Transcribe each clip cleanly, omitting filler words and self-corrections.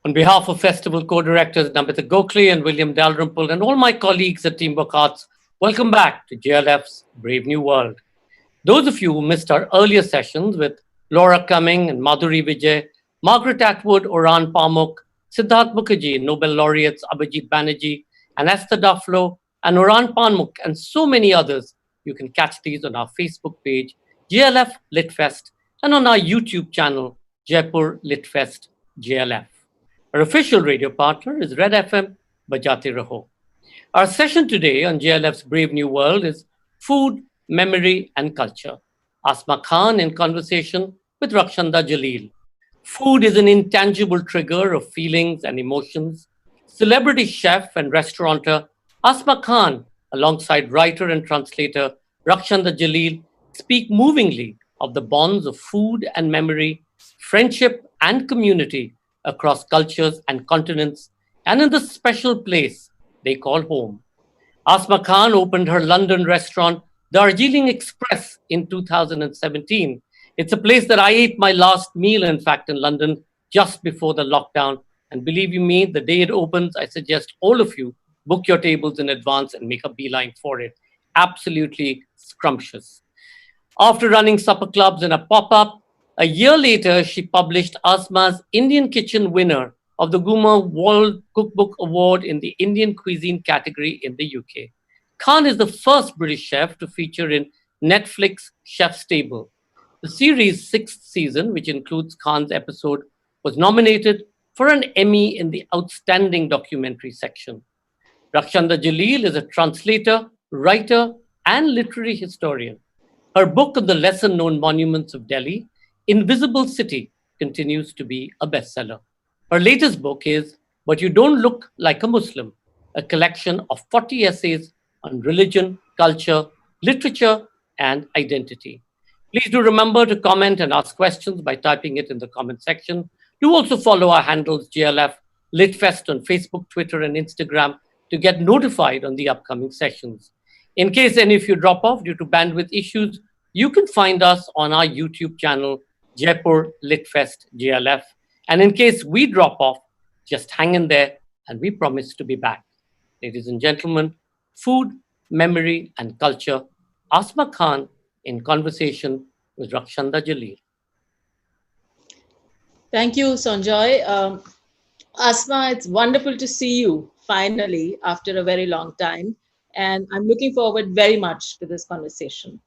On behalf of festival co-directors Namita Gokhale and William Dalrymple and all my colleagues at Teamwork Arts, welcome back to JLF's Brave New World. Those of you who missed our earlier sessions with Laura Cumming and Madhuri Vijay, Margaret Atwood, Oran Pamuk, Siddharth Mukherjee, Nobel laureates Abhijit Banerjee, and Esther Duflo, and Oran Pamuk, and so many others, you can catch these on our Facebook page, JLF Litfest, and on our YouTube channel, Jaipur Litfest JLF. Our official radio partner is Red FM, Bajate Raho. Our session today on JLF's Brave New World is Food, Memory and Culture. Asma Khan in conversation with Rakhshanda Jalil. Food is an intangible trigger of feelings and emotions. Celebrity chef and restaurateur Asma Khan, alongside writer and translator Rakhshanda Jalil, speak movingly of the bonds of food and memory, friendship and community across cultures and continents, and in the special place they call home. Asma Khan opened her London restaurant, the Darjeeling Express, in 2017. It's a place that I ate my last meal, in fact, in London just before the lockdown. And believe you me, the day it opens, I suggest all of you book your tables in advance and make a beeline for it. Absolutely scrumptious. After running supper clubs and a pop-up, a year later, she published Asma's Indian Kitchen winner of the Gourmet World Cookbook Award in the Indian cuisine category in the UK. Khan is the first British chef to feature in Netflix Chef's Table. The series' sixth season, which includes Khan's episode, was nominated for an Emmy in the Outstanding Documentary section. Rakhshanda Jalil is a translator, writer, and literary historian. Her book on the lesser-known monuments of Delhi, Invisible City, continues to be a bestseller. Her latest book is But You Don't Look Like a Muslim, a collection of 40 essays on religion, culture, literature, and identity. Please do remember to comment and ask questions by typing it in the comment section. Do also follow our handles JLF Litfest on Facebook, Twitter, and Instagram to get notified on the upcoming sessions. In case any of you drop off due to bandwidth issues, you can find us on our YouTube channel, Jaipur Litfest JLF. And in case we drop off, just hang in there and we promise to be back. Ladies and gentlemen, food, memory, and culture, Asma Khan in conversation with Rakhshanda Jalil. Thank you, Sanjoy. Asma, it's wonderful to see you finally after a very long time. And I'm looking forward very much to this conversation.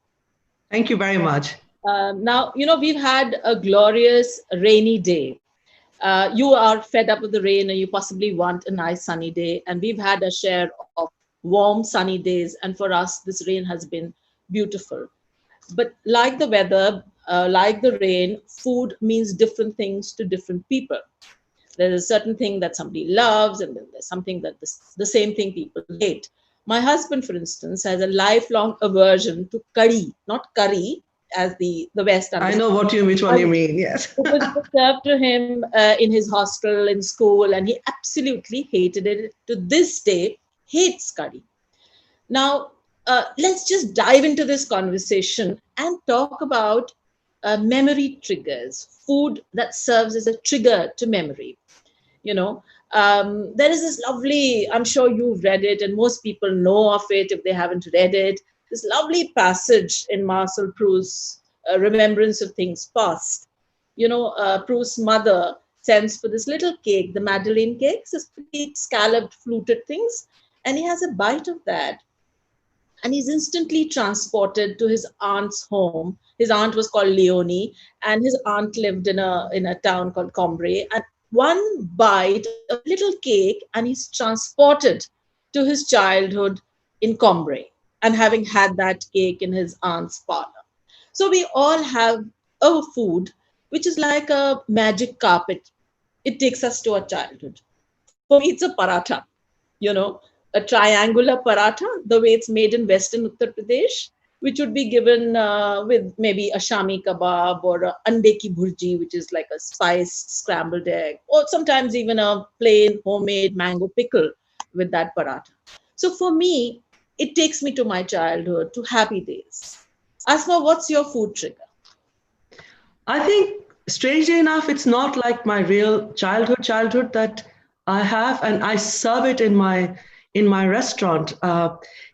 Thank you very much. Now, we've had a glorious rainy day. You are fed up with the rain and you possibly want a nice sunny day. And we've had a share of warm, sunny days. And for us, this rain has been beautiful. But like the weather, like the rain, food means different things to different people. There's a certain thing that somebody loves, and then there's something that the same thing people hate. My husband, for instance, has a lifelong aversion to curry, not curry, as the West understands. I know which one you mean, yes. It was served to him in his hostel, in school, and he absolutely hated it. To this day, hates curry. Now, let's just dive into this conversation and talk about memory triggers, food that serves as a trigger to memory. There is this lovely, I'm sure you've read it and most people know of it if they haven't read it, this lovely passage in Marcel Proust's Remembrance of Things Past. Proust's mother sends for this little cake, the Madeleine cakes, this pretty scalloped, fluted things, and he has a bite of that. And he's instantly transported to his aunt's home. His aunt was called Leonie, and his aunt lived in a town called Combray. And one bite of little cake, and he's transported to his childhood in Combray, and having had that cake in his aunt's parlor. So we all have a food which is like a magic carpet. It takes us to our childhood. For me, it's a paratha, a triangular paratha, the way it's made in Western Uttar Pradesh, which would be given with maybe a shami kebab or a ande ki bhurji, which is like a spiced scrambled egg, or sometimes even a plain homemade mango pickle with that paratha. So for me, it takes me to my childhood, to happy days. Asma, what's your food trigger? I think strangely enough, it's not like my real childhood that I have, and I serve it in my restaurant.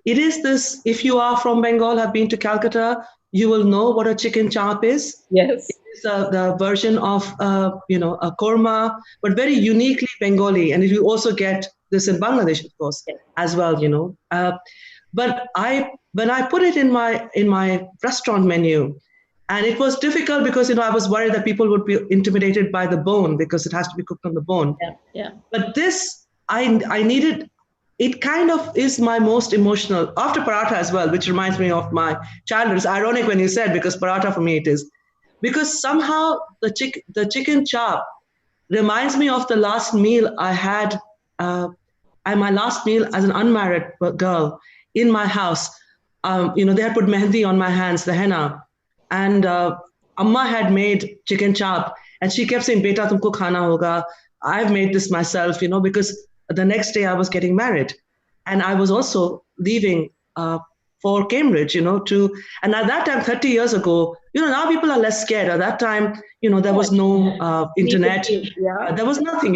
It is this. If you are from Bengal, have been to Calcutta, you will know what a chicken chop is. Yes. It's the version of a korma, but very uniquely Bengali, and you also get this in Bangladesh, of course, Yes. as well. But I when I put it in my restaurant menu, and it was difficult because I was worried that people would be intimidated by the bone because it has to be cooked on the bone. Yeah. Yeah. But this I needed. It kind of is my most emotional after paratha as well, which reminds me of my childhood. It's ironic when you said because paratha for me it is because somehow the chicken chop reminds me of the last meal I had, and my last meal as an unmarried girl in my house. They had put mehendi on my hands, the henna, and Amma had made chicken chop, and she kept saying, "Beta, tumko khana hoga." I've made this myself, because the next day I was getting married, and I was also leaving for Cambridge, and at that time, 30 years ago, now people are less scared. At that time, there was no internet, Yeah. there was nothing.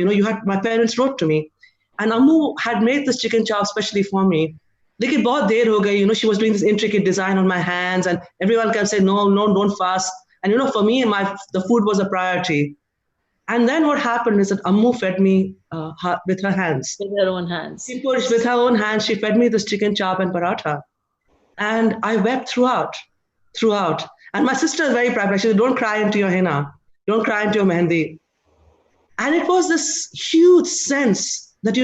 My parents wrote to me, and Ammu had made this chicken chop specially for me. लेकिन बहुत देर हो गई, she was doing this intricate design on my hands, and everyone kept saying, no, no, don't fast. And for me, the food was a priority. And then what happened is that Ammu fed me with her hands. With her own hands. With her own hands, she fed me this chicken chop and paratha. And I wept throughout. And my sister is very proud. She said, don't cry into your henna. Don't cry into your mehendi. And it was this huge sense that,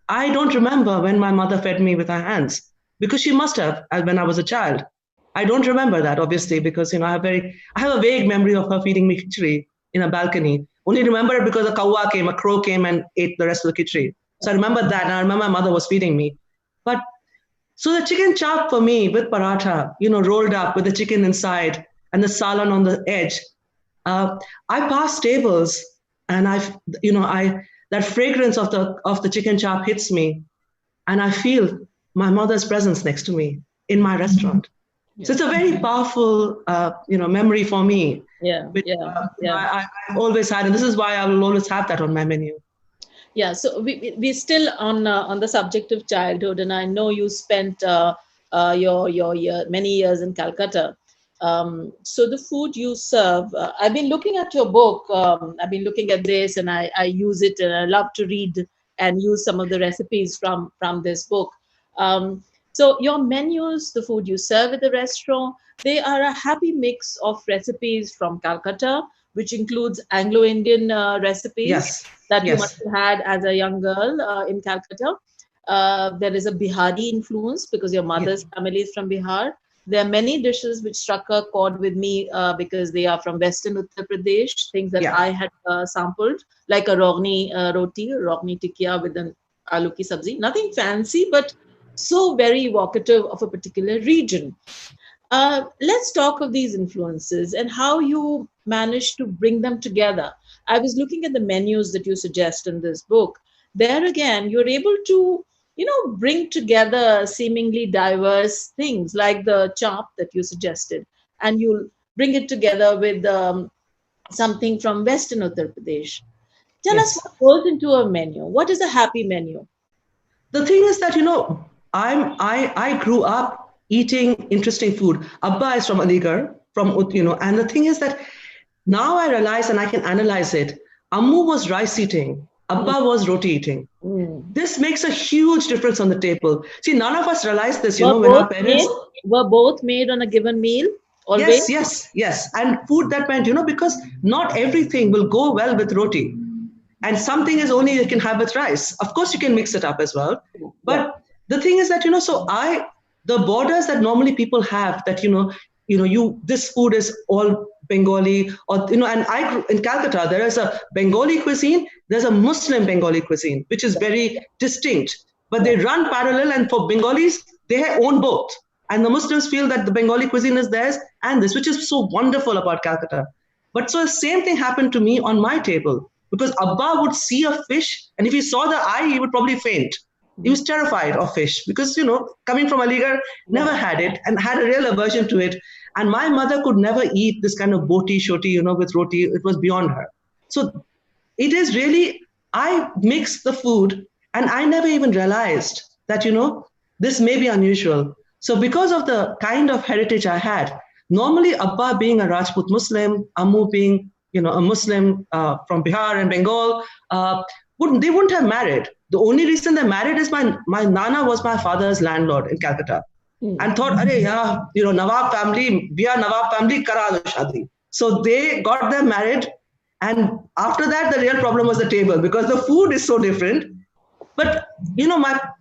I don't remember when my mother fed me with her hands because she must have when I was a child. I don't remember that, obviously, because I have a vague memory of her feeding me khichdi in a balcony. Only remember it because a crow came and ate the rest of the khichdi. So I remember that, and I remember my mother was feeding me. But so the chicken chop for me with paratha, rolled up with the chicken inside and the salan on the edge. I pass tables, and that fragrance of the chicken chop hits me, and I feel my mother's presence next to me in my restaurant. So it's a very powerful, memory for me. Yeah, which, yeah. I've always had, and this is why I will always have that on my menu. Yeah, so we're still on the subject of childhood, and I know you spent your many years in Calcutta. So the food you serve, I've been looking at your book. I've been looking at this, and I use it, and I love to read and use some of the recipes from this book. So your menus, the food you serve at the restaurant, they are a happy mix of recipes from Calcutta, which includes Anglo-Indian recipes. Yes. That you Yes. must have had as a young girl in Calcutta. There is a Bihari influence because your mother's family is from Bihar. There are many dishes which struck a chord with me because they are from Western Uttar Pradesh, things that I had sampled, like a rogni roti, rogni tikya with an aloo ki sabzi. Nothing fancy, but so very evocative of a particular region. Let's talk of these influences and how you managed to bring them together. I was looking at the menus that you suggest in this book. There again, you're able to, bring together seemingly diverse things like the chop that you suggested, and you'll bring it together with something from Western Uttar Pradesh. Tell us what goes into a menu. What is a happy menu? The thing is that I grew up eating interesting food. Abba is from Aligarh, and the thing is that now I realize and I can analyze it. Ammu was rice eating. Abba was roti eating. This makes a huge difference on the table. See, none of us realize this, when our parents were both made on a given meal. Always? Yes. And food that meant, because not everything will go well with roti. And something is only you can have with rice. Of course, you can mix it up as well. But the thing is that, the borders that normally people have that, this food is all Bengali and I grew in Calcutta, there is a Bengali cuisine, there's a Muslim Bengali cuisine, which is very distinct, but they run parallel, and for Bengalis, they own both. And the Muslims feel that the Bengali cuisine is theirs and this, which is so wonderful about Calcutta. But so the same thing happened to me on my table because Abba would see a fish, and if he saw the eye, he would probably faint. He was terrified of fish because, coming from Aligarh, never had it and had a real aversion to it. And my mother could never eat this kind of boti shoti, with roti. It was beyond her. So it is really, I mix the food and I never even realized that, this may be unusual. So because of the kind of heritage I had, normally Abba being a Rajput Muslim, Ammu being, a Muslim from Bihar and Bengal, they wouldn't have married. The only reason they married is my Nana was my father's landlord in Calcutta. And thought, Arey, yeah, Nawab family, we are Nawab family, kara do shadi. So they got them married. And after that, the real problem was the table because the food is so different. But,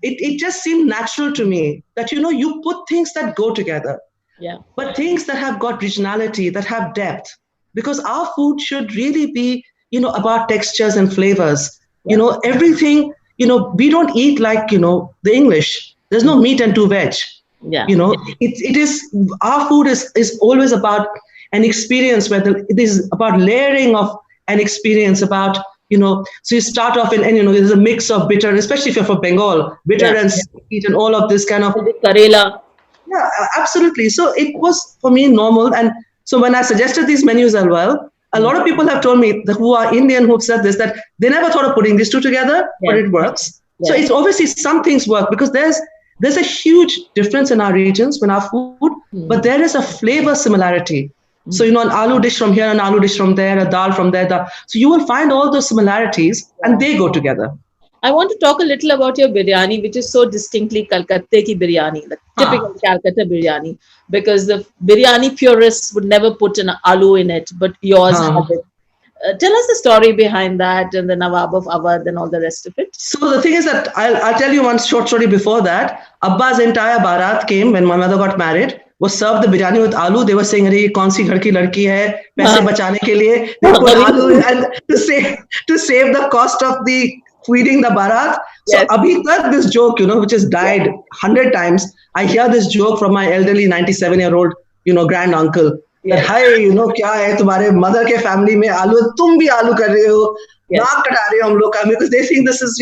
it just seemed natural to me that, you put things that go together. Yeah. But things that have got regionality, that have depth. Because our food should really be, about textures and flavors. Yeah. Everything, we don't eat like, the English. There's no meat and two veg. Yeah. It is, our food is always about an experience, whether it is about layering of an experience, about, so you start off and there's a mix of bitter, especially if you're from Bengal, bitter and sweet and all of this kind of. Karela. Yeah, absolutely. So it was for me normal. And so when I suggested these menus as well, a lot of people have told me who are Indian who've said this, that they never thought of putting these two together, but it works. So it's obviously some things work because there's a huge difference in our regions when our food, but there is a flavor similarity. So, an aloo dish from here, an aloo dish from there, a dal from there. So you will find all those similarities and they go together. I want to talk a little about your biryani, which is so distinctly Calcutta ki biryani, the typical Calcutta biryani, because the biryani purists would never put an aloo in it, but yours have it. Tell us the story behind that and the Nawab of Awadh and all the rest of it. So the thing is that I'll tell you one short story before that. Abba's entire barat came when my mother got married, was served the biryani with aloo. They were saying, "Arey, kaun si ghar ki ladki hai? Paise bachane ke liye they put aloo and to save the cost of the feeding the barat." So abhi tak this joke, which has died 100 times. I hear this joke from my elderly 97-year-old, grand uncle. That, hi, क्या है तुम्हारे mother के family में आलू, तुम भी आलू कर रहे हो, नाक कटा रहे हो हम लोग का, because they think this is,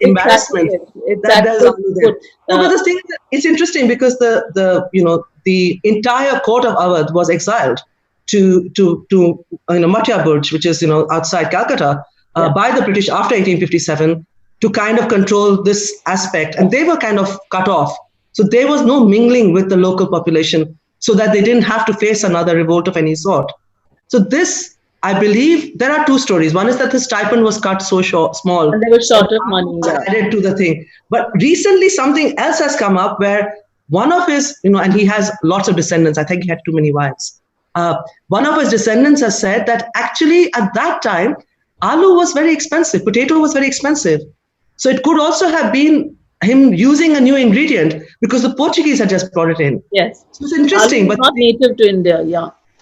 embarrassment. That there's aloo there. But the thing, it's interesting because the entire court of Awadh was exiled to Mathia Burj, which is outside Calcutta, by the British after 1857 to kind of control this aspect, and they were kind of cut off. So there was no mingling with the local population, so that they didn't have to face another revolt of any sort. So this, I believe, there are two stories. One is that the stipend was cut so small. And they were short of money. Added to the thing. But recently something else has come up where one of his, and he has lots of descendants. I think he had too many wives. One of his descendants has said that actually at that time, aloo was very expensive. Potato was very expensive. So it could also have been him using a new ingredient because the Portuguese had just brought it in. Yes. So it's interesting. But not native to India,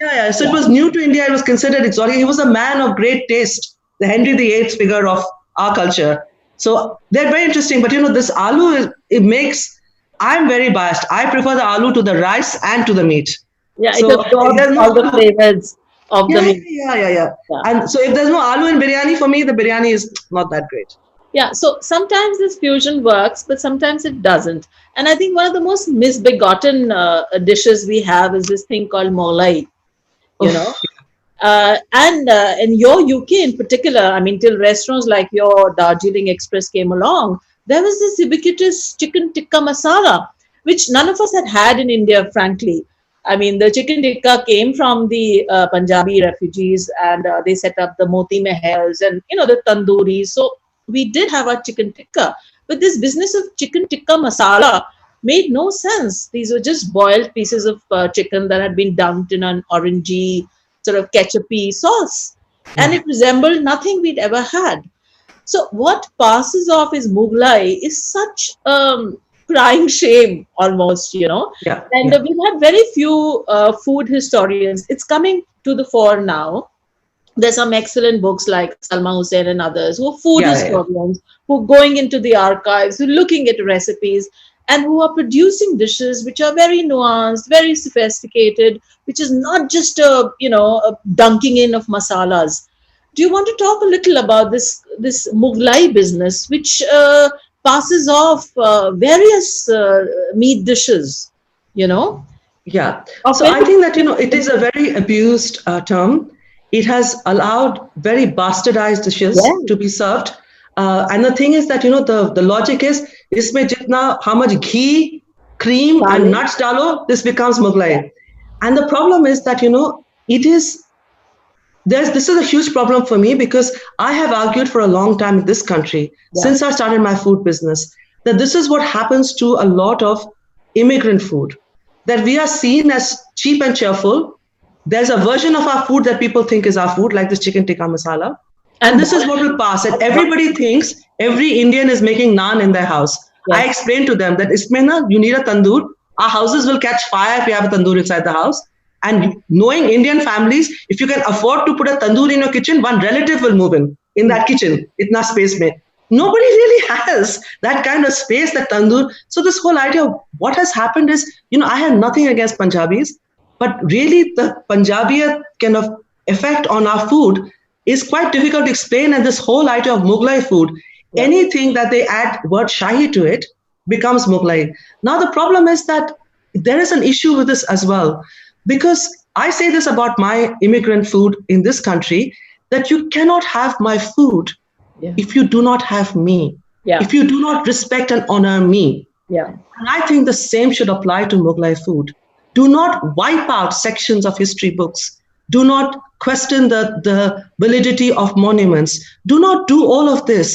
Yeah, so it was new to India. It was considered exotic. He was a man of great taste, the Henry VIII figure of our culture. So they're very interesting. But this aloo, I'm very biased. I prefer the aloo to the rice and to the meat. Yeah, so it absorbs all the flavors of the meat. Yeah. And so if there's no aloo in biryani, for me, the biryani is not that great. Yeah, so sometimes this fusion works, but sometimes it doesn't. And I think one of the most misbegotten dishes we have is this thing called Molai, and in your UK in particular, I mean, till restaurants like your Darjeeling Express came along, there was this ubiquitous chicken tikka masala, which none of us had in India, frankly. I mean, the chicken tikka came from the Punjabi refugees, and they set up the moti mahals and, the tandoori. So we did have our chicken tikka, but this business of chicken tikka masala made no sense. These were just boiled pieces of chicken that had been dunked in an orangey sort of ketchupy sauce, and it resembled nothing we'd ever had. So what passes off as Mughlai is such crying shame almost, And we've had very few food historians. It's coming to the fore now. There's some excellent books like Salma Hussain and others who are food historians, who are going into the archives, who are looking at recipes, and who are producing dishes which are very nuanced, very sophisticated, which is not just a dunking in of masalas. Do you want to talk a little about this Mughlai business, which passes off various meat dishes, Yeah. Of So I think that, it is a very abused term. It has allowed very bastardized Yeah. dishes to be served. And the thing is that, the logic is, isme jitna, how much ghee, cream, and Darling. nuts dalo, this becomes Yeah. Mughlai. And the problem is that, it is, this is a huge problem for me because I have argued for a long time in this country, Yeah. since I started my food business, that this is what happens to a lot of immigrant food, that we are seen as cheap and cheerful. There's a version of our food that people think is our food, like this chicken tikka masala. And And this is what will pass. And everybody thinks every Indian is making naan in their house. I yes. explained to them that isme na, you need a tandoor. Our houses will catch fire if you have a tandoor inside the house. And knowing Indian families, if you can afford to put a tandoor in your kitchen, one relative will move in that kitchen. Itna space mein. Nobody really has that kind of space, that tandoor. So this whole idea of what has happened is, I have nothing against Punjabis, but really the Punjabi kind of effect on our food is quite difficult to explain. And this whole idea of Mughlai food, Yeah. anything that they add word Shahi to it becomes Mughlai. Now the problem is that there is an issue with this as well, because I say this about my immigrant food in this country, that you cannot have my food Yeah. if you do not have me, Yeah. if you do not respect and honor me. Yeah. And I think the same should apply to Mughlai food. Do not wipe out sections of history books. Do not question the validity of monuments. Do not do all of this.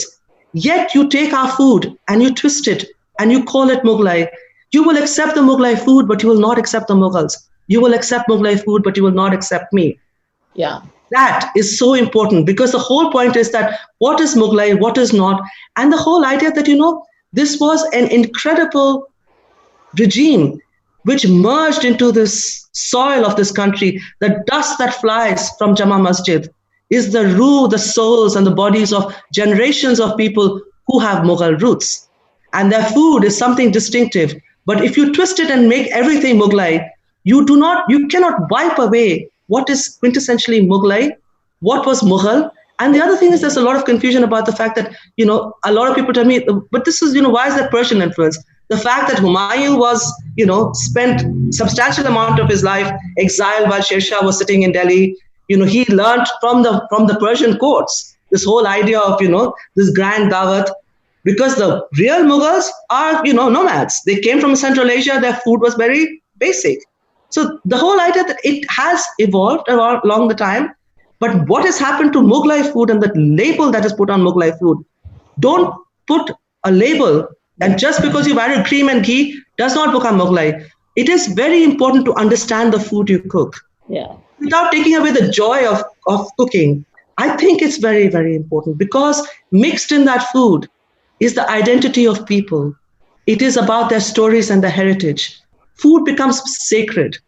Yet you take our food and you twist it and you call it Mughlai. You will accept the Mughlai food, but you will not accept the Mughals. You will accept Mughlai food, but you will not accept me. Yeah. That is so important, because the whole point is that what is Mughlai, what is not, and the whole idea that, this was an incredible regime which merged into this soil of this country. The dust that flies from Jama Masjid is the ruh, the souls, and the bodies of generations of people who have Mughal roots. And their food is something distinctive. But if you twist it and make everything Mughlai, you cannot wipe away what is quintessentially Mughlai, what was Mughal. And the other thing is, there's a lot of confusion about the fact that, a lot of people tell me, but this is, why is that Persian influence? The fact that Humayun was, spent substantial amount of his life exiled while Sher Shah was sitting in Delhi. He learned from the Persian courts this whole idea of, this grand dawat, because the real Mughals are, nomads. They came from Central Asia. Their food was very basic. So the whole idea that it has evolved along the time, but what has happened to Mughlai food and the label that is put on Mughlai food, don't put a label, and just because you've added cream and ghee does not become Mughlai. It is very important to understand the food you cook. Yeah. Without taking away the joy of cooking. I think it's very, very important, because mixed in that food is the identity of people. It is about their stories and their heritage. Food becomes sacred.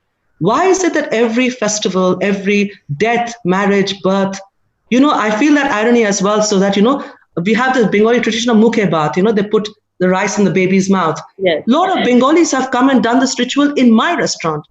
Why is it that every festival, every death, marriage, birth, I feel that irony as well, so that, we have the Bengali tradition of mukhe baat, they put the rice in the baby's mouth. Yes. A lot of Bengalis have come and done this ritual in my restaurant,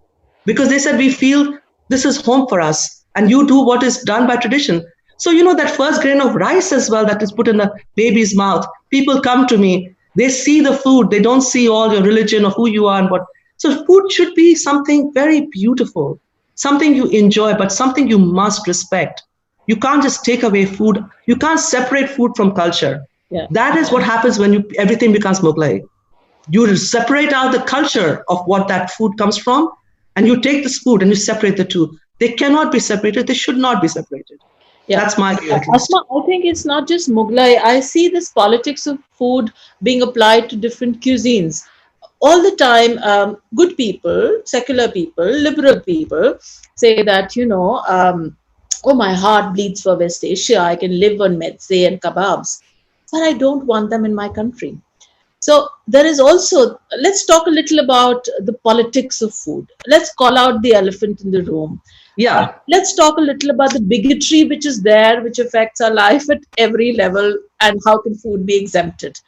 because they said, we feel this is home for us, and you do what is done by tradition. So, that first grain of rice as well that is put in the baby's mouth, people come to me, they see the food, they don't see all your religion or who you are and what. So food should be something very beautiful, something you enjoy, but something you must respect. You can't just take away food. You can't separate food from culture. Yeah. That is what happens when everything becomes Mughlai. You separate out the culture of what that food comes from, and you take this food and you separate the two. They cannot be separated. They should not be separated. Yeah. That's my view, at least. Asma, I think it's not just Mughlai. I see this politics of food being applied to different cuisines. All the time, good people, secular people, liberal people say that, oh, my heart bleeds for West Asia. I can live on mezze and kebabs, but I don't want them in my country. So there is also, let's talk a little about the politics of food. Let's call out the elephant in the room. Yeah. Let's talk a little about the bigotry which is there, which affects our life at every level, and how can food be exempted.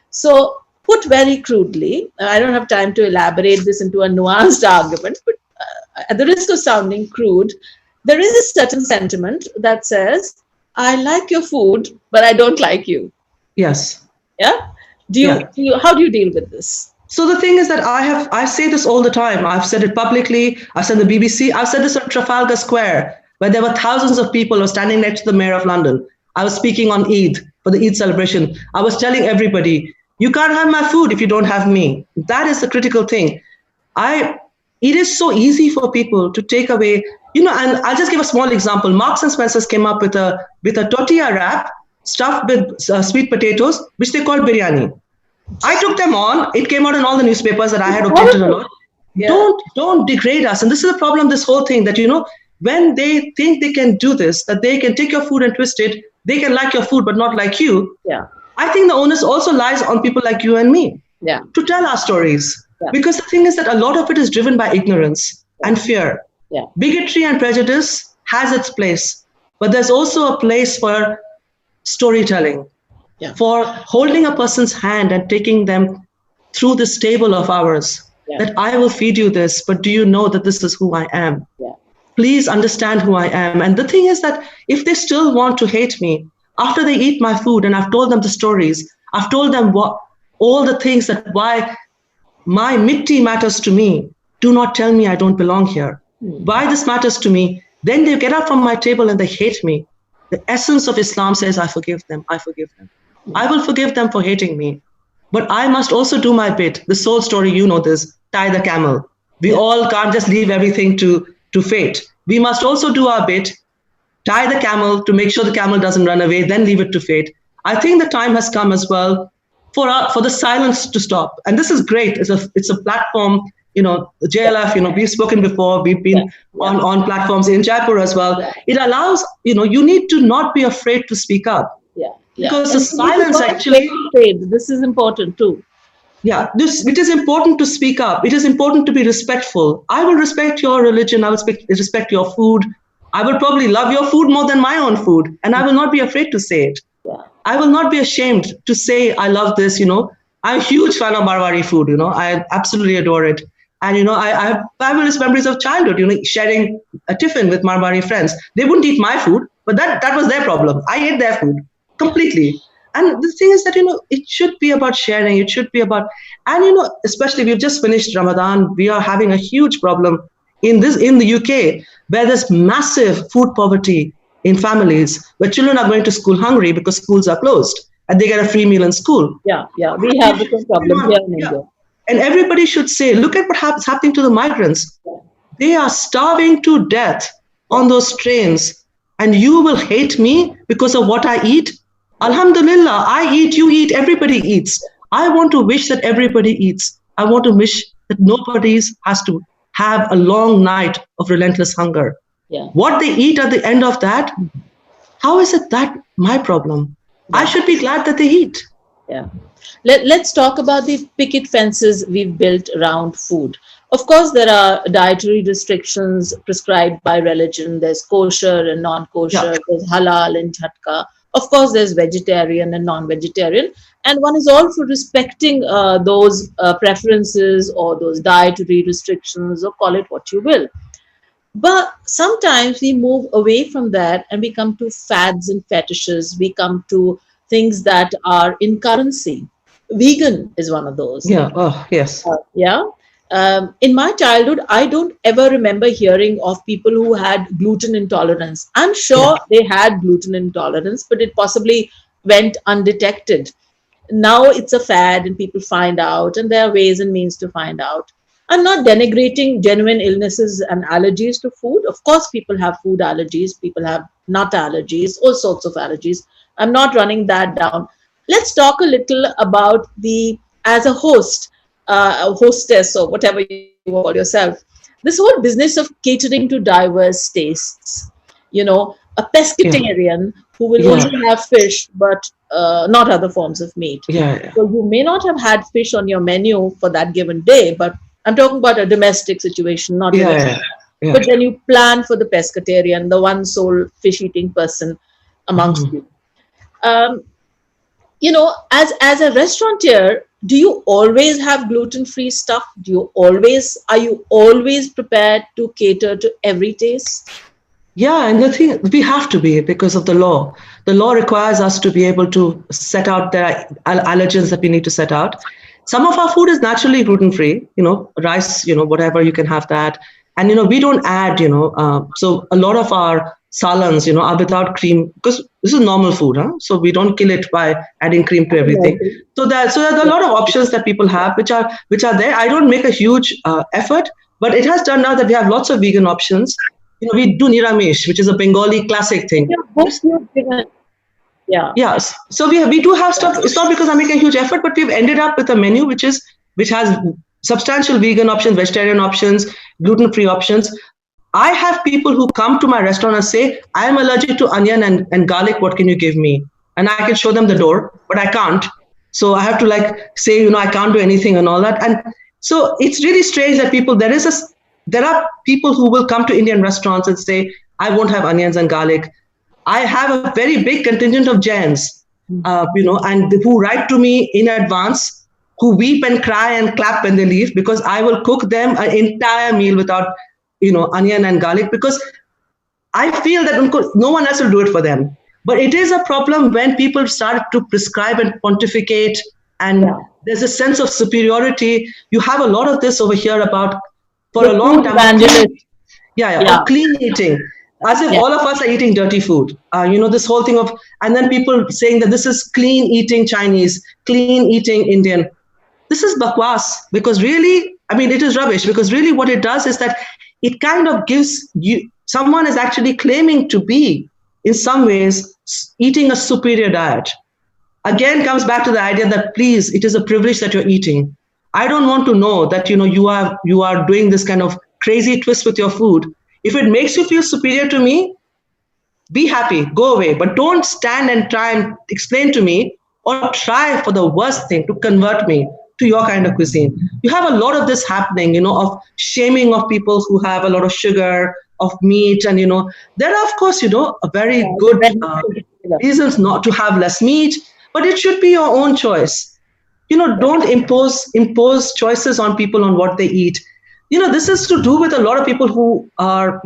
So, put very crudely, I don't have time to elaborate this into a nuanced argument, but at the risk of sounding crude, there is a certain sentiment that says, I like your food, but I don't like you. Yes. Yeah? How do you deal with this? So the thing is that I say this all the time. I've said it publicly. I've said the BBC. I've said this on Trafalgar Square, where there were thousands of people who were standing next to the mayor of London. I was speaking on Eid for the Eid celebration. I was telling everybody, you can't have my food if you don't have me. That is the critical thing. It is so easy for people to take away, and I'll just give a small example. Marks and Spencer's came up with a tortilla wrap stuffed with sweet potatoes, which they called biryani. I took them on. It came out in all the newspapers that I had objected a lot. Yeah. Don't degrade us. And this is the problem, this whole thing, that when they think they can do this, that they can take your food and twist it, they can like your food but not like you. Yeah. I think the onus also lies on people like you and me to tell our stories. Yeah. Because the thing is that a lot of it is driven by ignorance and fear. Yeah. Bigotry and prejudice has its place, but there's also a place for storytelling, for holding a person's hand and taking them through this table of ours. That I will feed you this, but do you know that this is who I am? Yeah. Please understand who I am. And the thing is that if they still want to hate me after they eat my food, and I've told them the stories, I've told them all the things that why my mitti matters to me, do not tell me I don't belong here. Why this matters to me, then they get up from my table and they hate me. The essence of Islam says, I forgive them, I forgive them. I will forgive them for hating me. But I must also do my bit. The soul story, you know this, tie the camel. We all can't just leave everything to fate. We must also do our bit, tie the camel to make sure the camel doesn't run away, then leave it to fate. I think the time has come as well for the silence to stop. And this is great. It's a platform, JLF, we've spoken before, we've been on platforms in Jaipur as well. It allows, you need to not be afraid to speak up. Yeah. Because the silence actually... This is important too. Yeah, it is important to speak up. It is important to be respectful. I will respect your religion. I will respect your food. I will probably love your food more than my own food. And I will not be afraid to say it. Yeah. I will not be ashamed to say, I love this, I'm a huge fan of Marwari food, I absolutely adore it. And, I have fabulous memories of childhood, sharing a tiffin with Marwari friends. They wouldn't eat my food, but that was their problem. I ate their food completely. And the thing is that, it should be about sharing. It should be about, and, especially we've just finished Ramadan. We are having a huge problem in the UK, where there's massive food poverty in families, where children are going to school hungry because schools are closed and they get a free meal in school. Yeah. We have the same problem here in India. And everybody should say, look at what's happening to the migrants. They are starving to death on those trains. And you will hate me because of what I eat? Alhamdulillah, I eat, you eat, everybody eats. I want to wish that everybody eats. I want to wish that nobody has to have a long night of relentless hunger. Yeah. What they eat at the end of that, how is it that my problem? I should be glad that they eat. Yeah. Let's talk about the picket fences we've built around food. Of course, there are dietary restrictions prescribed by religion. There's kosher and non-kosher. Yeah. There's halal and jhatka. Of course, there's vegetarian and non-vegetarian. And one is all for respecting those preferences or those dietary restrictions, or call it what you will. But sometimes we move away from that and we come to fads and fetishes. We come to things that are in currency. Vegan is one of those. Yeah. Oh, yes. In my childhood, I don't ever remember hearing of people who had gluten intolerance. I'm sure they had gluten intolerance, but it possibly went undetected. Now it's a fad and people find out, and there are ways and means to find out. I'm not denigrating genuine illnesses and allergies to food. Of course, people have food allergies, people have nut allergies, all sorts of allergies. I'm not running that down. Let's talk a little about as a host, a hostess, or whatever you call yourself, this whole business of catering to diverse tastes. A pescatarian who will only have fish, but not other forms of meat. Yeah. So you may not have had fish on your menu for that given day, but I'm talking about a domestic situation, not domestic. Yeah. But then you plan for the pescatarian, the one sole fish-eating person amongst you. As a restaurateur, do you always have gluten-free stuff? Are you always prepared to cater to every taste? Yeah, and the thing, we have to be, because of the law. The law requires us to be able to set out the allergens that we need to set out. Some of our food is naturally gluten free, rice, whatever, you can have that. And, we don't add, so a lot of our salons, are without cream because this is normal food. Huh? So we don't kill it by adding cream to everything. So there are a lot of options that people have, which are there. I don't make a huge effort, but it has turned out that we have lots of vegan options. We do niramish, which is a Bengali classic thing. Yeah. Yes. So we do have stuff. It's not because I make a huge effort, but we've ended up with a menu which has substantial vegan options, vegetarian options, gluten-free options. I have people who come to my restaurant and say, I'm allergic to onion and garlic. What can you give me? And I can show them the door, but I can't. So I have to say, I can't do anything and all that. And so it's really strange that there are people who will come to Indian restaurants and say, I won't have onions and garlic. I have a very big contingent of Jains, and who write to me in advance, who weep and cry and clap when they leave because I will cook them an entire meal without, onion and garlic because I feel that no one else will do it for them. But it is a problem when people start to prescribe and pontificate, and there's a sense of superiority. You have a lot of this over here about for a long time. Or clean eating. As if all of us are eating dirty food. This whole thing of, and then people saying that this is clean eating Chinese, clean eating Indian. This is bakwas because really, it is rubbish because really what it does is that it kind of gives you, someone is actually claiming to be, in some ways, eating a superior diet. Again, comes back to the idea that please, it is a privilege that you're eating. I don't want to know that, you are doing this kind of crazy twist with your food. If it makes you feel superior to me, be happy, go away. But don't stand and try and explain to me or try for the worst thing to convert me to your kind of cuisine. You have a lot of this happening, of shaming of people who have a lot of sugar, of meat. And, there are, of course, a very good reasons not to have less meat, but it should be your own choice. Don't impose choices on people on what they eat. This is to do with a lot of people who are,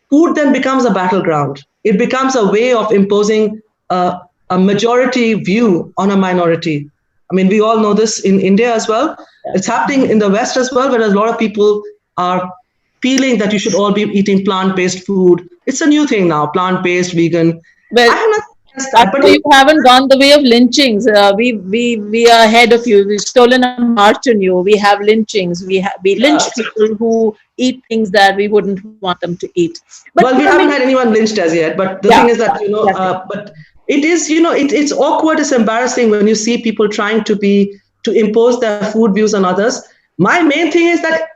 food then becomes a battleground. It becomes a way of imposing a majority view on a minority. We all know this in India as well. It's happening in the West as well, where a lot of people are feeling that you should all be eating plant-based food. It's a new thing now, plant-based, vegan. Well, I have not. But you haven't gone the way of lynchings. We are ahead of you. We've stolen a march on you. We have lynchings. We lynch people who eat things that we wouldn't want them to eat. But we haven't had anyone lynched as yet. But the thing is that but it is it's awkward. It's embarrassing when you see people trying to impose their food views on others. My main thing is that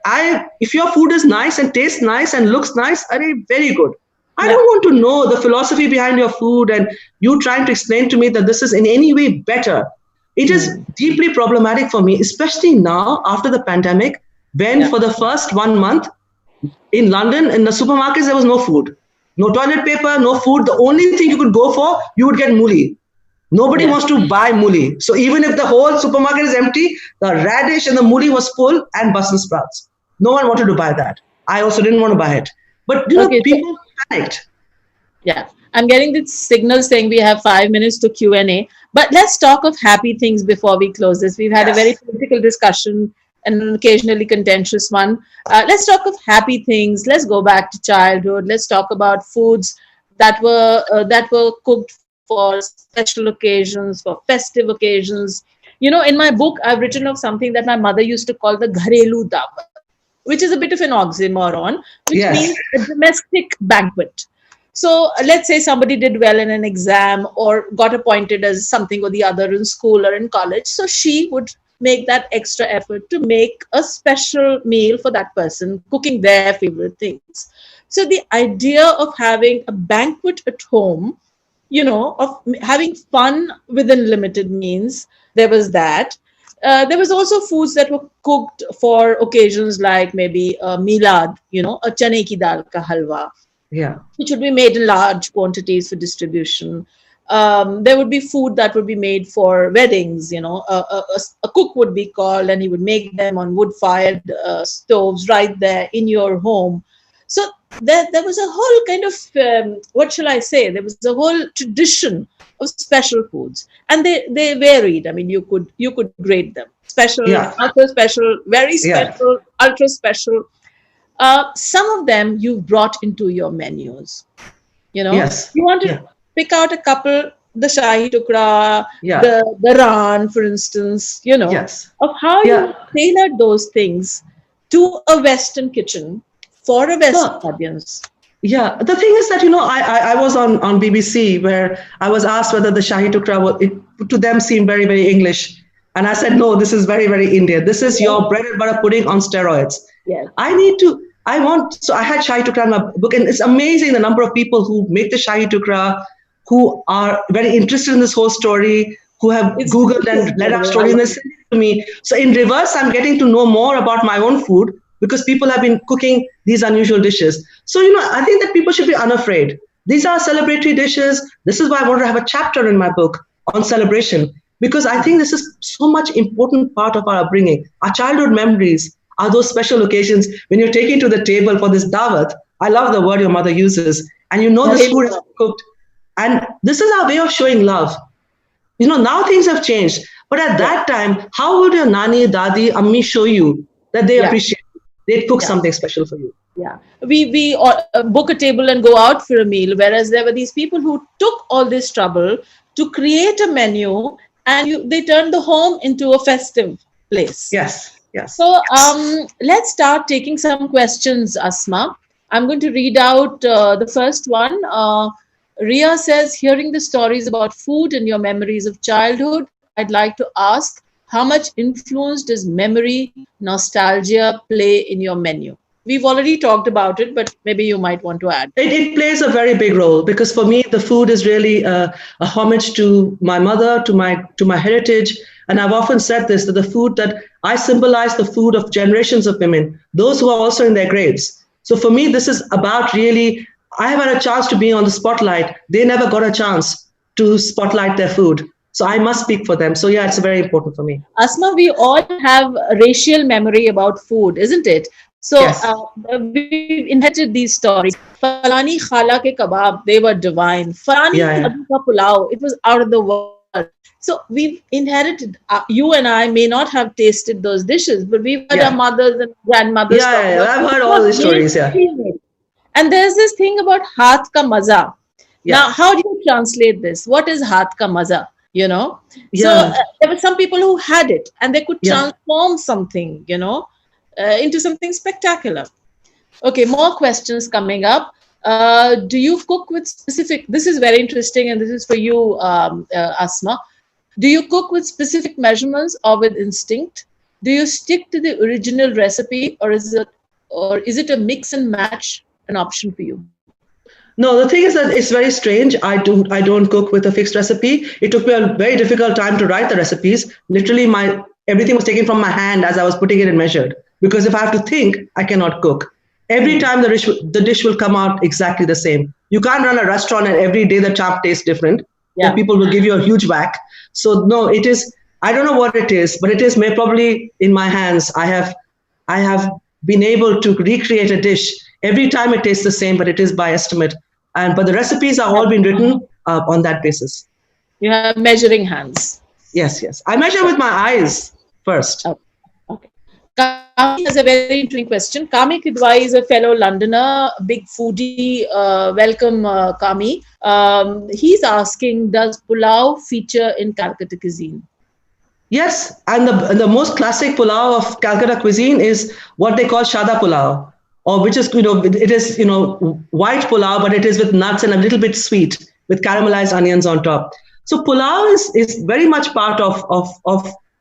if your food is nice and tastes nice and looks nice, very good. I don't want to know the philosophy behind your food and you trying to explain to me that this is in any way better. It is deeply problematic for me, especially now after the pandemic, when for the first 1 month in London, in the supermarkets, there was no food. No toilet paper, no food. The only thing you could go for, you would get mooli. Nobody wants to buy mooli. So even if the whole supermarket is empty, the radish and the mooli was full and Brussels sprouts. No one wanted to buy that. I also didn't want to buy it. But people panicked. Yeah, I'm getting this signal saying we have 5 minutes to Q&A. But let's talk of happy things before we close this. We've had a very political discussion and an occasionally contentious one. Let's talk of happy things. Let's go back to childhood. Let's talk about foods that were cooked for special occasions, for festive occasions. In my book, I've written of something that my mother used to call the gharelu dawat, which is a bit of an oxymoron, which means a domestic banquet. So let's say somebody did well in an exam or got appointed as something or the other in school or in college. So she would make that extra effort to make a special meal for that person, cooking their favorite things. So the idea of having a banquet at home, of having fun within limited means, there was that. There was also foods that were cooked for occasions like maybe milad, a chane ki dal ka halwa, which would be made in large quantities for distribution. There would be food that would be made for weddings. A cook would be called and he would make them on wood-fired stoves right there in your home. So there was a whole kind of, what shall I say? There was a whole tradition of special foods, and they varied. I mean, you could grade them: special, Yeah. not so special, very Yeah. special, ultra special. Some of them you brought into your menus. Yes. You want to Yeah. pick out a couple, the Shahi Tukra, Yeah. the Ran, for instance, Yes. of how you Yeah. tailored those things to a Western kitchen for a Western Well, audience. yeah. The thing is that, I was on BBC where I was asked whether the Shahi Tukra, to them seemed very, very English. And I said, no, this is very, very Indian. This is Yes. your bread and butter pudding on steroids. Yes. So I had Shahi Tukra in my book, and it's amazing the number of people who make the Shahi Tukra, who are very interested in this whole story, who have It's Googled and read our stories, and they send it to me. So in reverse, I'm getting to know more about my own food because people have been cooking these unusual dishes. So, I think that people should be unafraid. These are celebratory dishes. This is why I wanted to have a chapter in my book on celebration, because I think this is so much important part of our upbringing. Our childhood memories are those special occasions when you're taking to the table for this dawat. I love the word your mother uses. And this food is cooked. And this is our way of showing love. Now things have changed. But at that time, how would your nani, dadi, ammi show you that they appreciate it? They'd cook something special for you. Yeah, we book a table and go out for a meal, whereas there were these people who took all this trouble to create a menu, and they turned the home into a festive place. Yes, yes. So let's start taking some questions, Asma. I'm going to read out the first one. Ria says, hearing the stories about food and your memories of childhood, I'd like to ask, how much influence does memory, nostalgia play in your menu? We've already talked about it, but maybe you might want to add. It plays a very big role because for me, the food is really a homage to my mother, to my heritage. And I've often said this, that the food that I symbolize the food of generations of women, those who are also in their graves. So for me, this is about really, I have had a chance to be on the spotlight. They never got a chance to spotlight their food. So I must speak for them. So yeah, it's very important for me. Asma, we all have racial memory about food, isn't it? So Yes. we inherited these stories. Falani khala ke kebab, they were divine. Falani kaddu ka pulao, it was out of the world. So we've inherited, you and I may not have tasted those dishes, but we've heard our mothers and grandmothers talk about. I've heard all these stories, And there's this thing about haath ka maza. Now, how do you translate this? What is haath ka maza? So there were some people who had it and they could transform something, into something spectacular. Okay, more questions coming up. Do you cook with specific, this is very interesting and this is for you, Asma. Do you cook with specific measurements or with instinct? Do you stick to the original recipe or is it a mix and match an option for you? No, the thing is that it's very strange. I don't cook with a fixed recipe. It took me a very difficult time to write the recipes. Literally, everything was taken from my hand as I was putting it in measured. Because if I have to think, I cannot cook. Every time the dish will come out exactly the same. You can't run a restaurant and every day the chop tastes different. And people will give you a huge whack. So no, it is. I don't know what it is, but it is probably in my hands. I have been able to recreate a dish. Every time it tastes the same, but it is by estimate. But the recipes are all been written on that basis. You have measuring hands. Yes. I measure with my eyes first. Okay. Kami has a very interesting question. Kami Kidwai is a fellow Londoner, big foodie. Welcome, Kami. He's asking, does pulao feature in Calcutta cuisine? Yes, and the most classic pulao of Calcutta cuisine is what they call shada pulao. Or which is, it is, white pulao, but it is with nuts and a little bit sweet with caramelized onions on top. So pulao is very much part of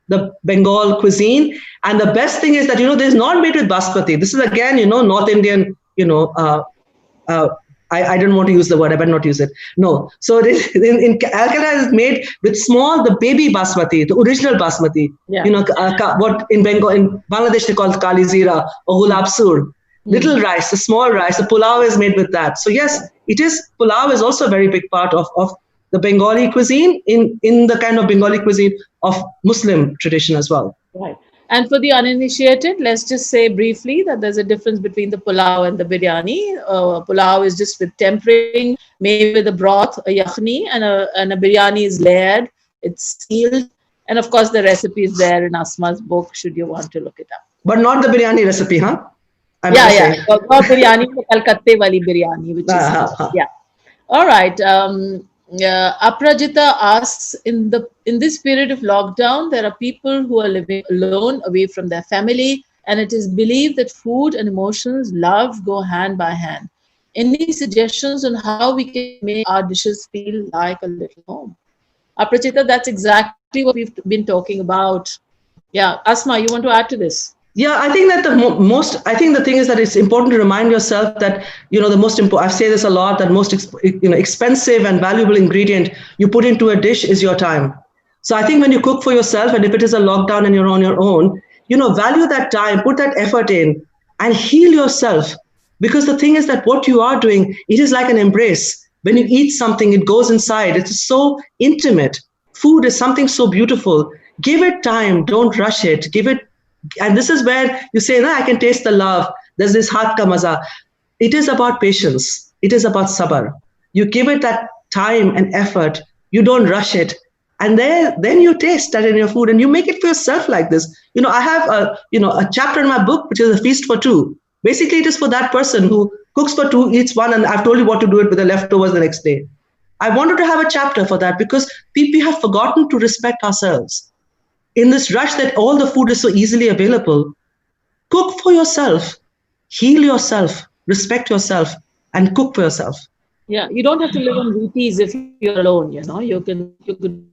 the Bengal cuisine. And the best thing is that, this is not made with basmati. This is again, North Indian, I don't want to use the word. I better not use it. No. So it is, in Calcutta is made with the baby basmati, the original basmati. What in Bangladesh they call kali zira or gulab sur. Little rice, the small rice, the pulao is made with that. So yes, pulao is also a very big part of the Bengali cuisine in the kind of Bengali cuisine of Muslim tradition as well. Right. And for the uninitiated, let's just say briefly that there's a difference between the pulao and the biryani. Pulao is just with tempering, maybe with a broth, a yakhni, and a biryani is layered, it's sealed. And of course, the recipe is there in Asma's book, should you want to look it up. But not the biryani recipe, huh? I Yeah, must yeah. say. Biryani, the Calcutta wali biryani, which is, yeah. All right. Aprajita asks, in this period of lockdown, there are people who are living alone, away from their family, and it is believed that food and emotions, love go hand by hand. Any suggestions on how we can make our dishes feel like a little home? Aprajita, that's exactly what we've been talking about. Yeah, Asma, you want to add to this? Yeah, I think that I think the thing is that it's important to remind yourself that, the most important, I say this a lot, that most, expensive and valuable ingredient you put into a dish is your time. So I think when you cook for yourself, and if it is a lockdown and you're on your own, value that time, put that effort in and heal yourself. Because the thing is that what you are doing, it is like an embrace. When you eat something, it goes inside. It's so intimate. Food is something so beautiful. Give it time. Don't rush it. Give it. And this is where you say, no, I can taste the love. There's this haat ka maza. It is about patience. It is about sabr. You give it that time and effort. You don't rush it. And then you taste that in your food and you make it for yourself like this. I have a chapter in my book, which is a feast for two. Basically, it is for that person who cooks for two, eats one, and I've told you what to do it with the leftovers the next day. I wanted to have a chapter for that because people have forgotten to respect ourselves. In this rush that all the food is so easily available, cook for yourself, heal yourself, respect yourself, and cook for yourself. Yeah, you don't have to live on routines if you're alone, you could.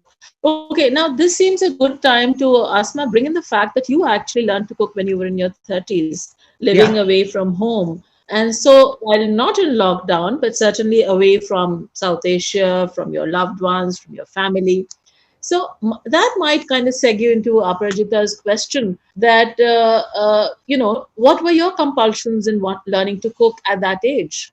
Okay, now this seems a good time to, Asma, bring in the fact that you actually learned to cook when you were in your 30s, living away from home. And so, while not in lockdown, but certainly away from South Asia, from your loved ones, from your family. So that might kind of segue into Aparajita's question that, what were your compulsions in learning to cook at that age?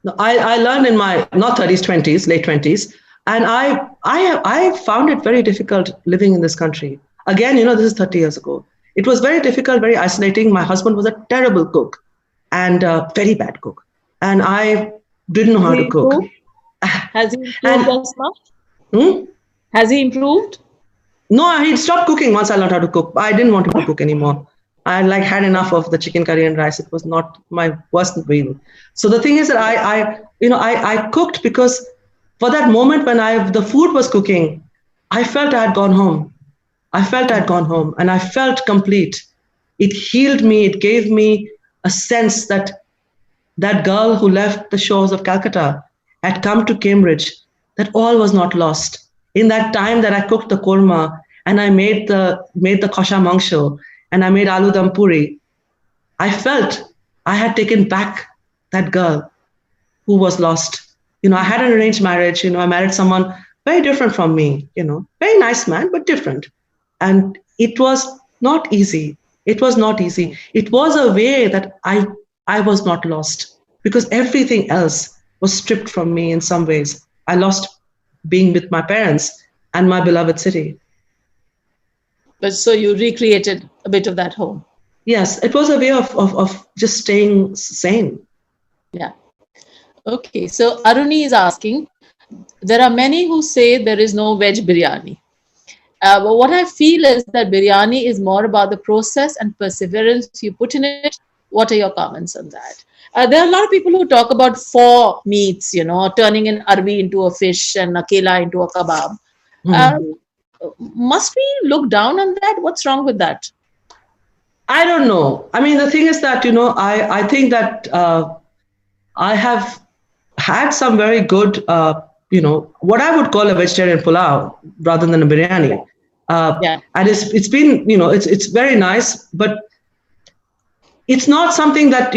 No, I learned in my not 30s, 20s, late 20s, and I found it very difficult living in this country. Again, this is 30 years ago. It was very difficult, very isolating. My husband was a terrible cook and a very bad cook, and I didn't know how to cook. Has he improved as much? Hmm? Has he improved? No, he stopped cooking once I learned how to cook. I didn't want him to cook anymore. I had enough of the chicken curry and rice. It was not my worst meal. So the thing is that I cooked because for that moment when the food was cooking, I felt I had gone home. I felt I had gone home and I felt complete. It healed me. It gave me a sense that that girl who left the shores of Calcutta had come to Cambridge, that all was not lost. In that time that I cooked the korma and I made the kosha mangsho and I made aloo dum puri, I felt I had taken back that girl who was lost. I had an arranged marriage. I married someone very different from me, very nice man, but different. And it was not easy. It was not easy. It was a way that I was not lost because everything else was stripped from me in some ways. I lost being with my parents and my beloved city. But so you recreated a bit of that home. Yes, it was a way of just staying sane. Yeah. Okay, so Aruni is asking, there are many who say there is no veg biryani. But what I feel is that biryani is more about the process and perseverance you put in it. What are your comments on that? There are a lot of people who talk about four meats, turning an arbi into a fish and a kela into a kebab. Must we look down on that? What's wrong with that? I don't know. I mean, the thing is that, I think that I have had some very good, what I would call a vegetarian pulao rather than a biryani. And it's been, it's very nice, but it's not something that,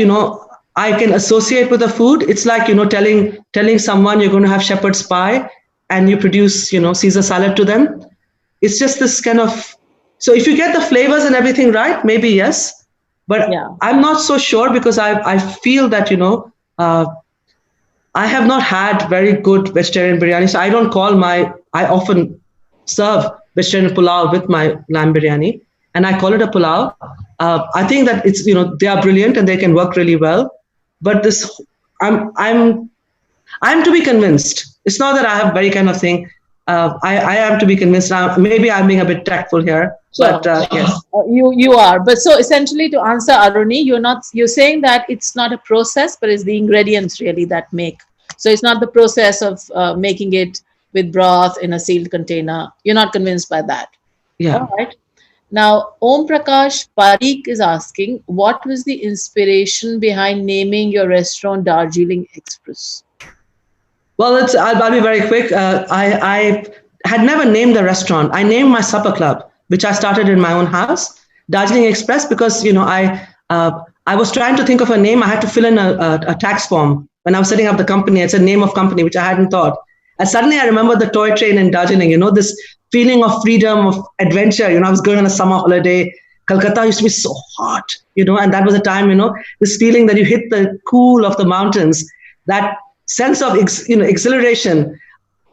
I can associate with the food. It's like, telling someone you're going to have shepherd's pie and you produce, Caesar salad to them. It's just this kind of, so if you get the flavors and everything right, maybe yes, but I'm not so sure because I feel that, I have not had very good vegetarian biryani. So I often serve vegetarian pulao with my lamb biryani. and I call it a pulao. I think that it's, they are brilliant and they can work really well. But I'm to be convinced. It's not that I have very kind of thing. I am to be convinced. Now, maybe I'm being a bit tactful here, Sure. but yes. You are. But so essentially, to answer Aruni, you're saying that it's not a process, but it's the ingredients really that make. So it's not the process of making it with broth in a sealed container. You're not convinced by that. Yeah. All right. Now, Om Prakash Parikh is asking, what was the inspiration behind naming your restaurant Darjeeling Express? Well, I'll be very quick. I had never named the restaurant. I named my supper club, which I started in my own house, Darjeeling Express, because I was trying to think of a name. I had to fill in a tax form when I was setting up the company. It's a name of company, which I hadn't thought. And suddenly I remember the toy train in Darjeeling, this feeling of freedom, of adventure. I was going on a summer holiday. Calcutta used to be so hot, and that was a time, this feeling that you hit the cool of the mountains, that sense of exhilaration.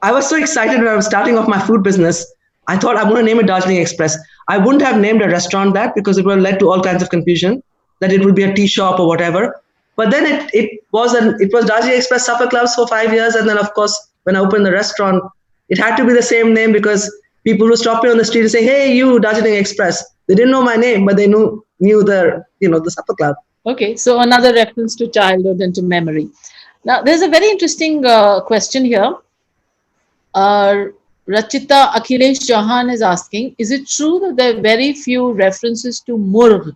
I was so excited when I was starting off my food business. I thought I'm going to name it Darjeeling Express. I wouldn't have named a restaurant that, because it would have led to all kinds of confusion, that it would be a tea shop or whatever. But then it was Darjeeling Express Supper Clubs for 5 years, and then of course when I opened the restaurant, it had to be the same name, because people would stop me on the street and say, "Hey, you, Darjeeling Express." They didn't know my name, but they knew the supper club. Okay, so another reference to childhood and to memory. Now, there's a very interesting question here. Rachita Akhilesh Chauhan is asking, is it true that there are very few references to murg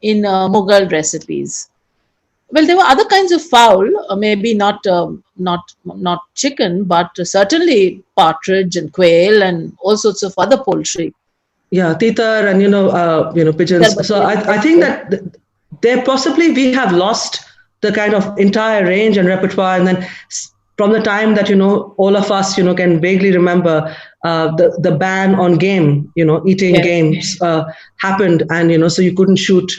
in Mughal recipes? Well, there were other kinds of fowl, maybe not chicken, but certainly partridge and quail and all sorts of other poultry. Yeah, titar and pigeons. So I think that there possibly we have lost the kind of entire range and repertoire, and then from the time that all of us can vaguely remember, the ban on game, eating games happened, and so you couldn't shoot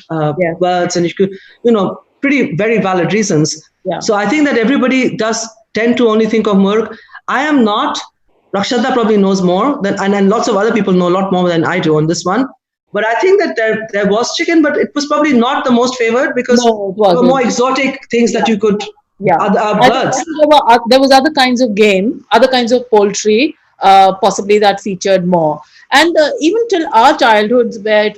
birds, and you could pretty very valid reasons. Yeah. So I think that everybody does tend to only think of murg. I am not. Rakhshanda probably knows more than, and lots of other people know a lot more than I do on this one. But I think that there was chicken, but it was probably not the most favored, because there were more exotic things that you could. Yeah, birds. There was other kinds of game, other kinds of poultry, possibly that featured more. And even till our childhoods, where it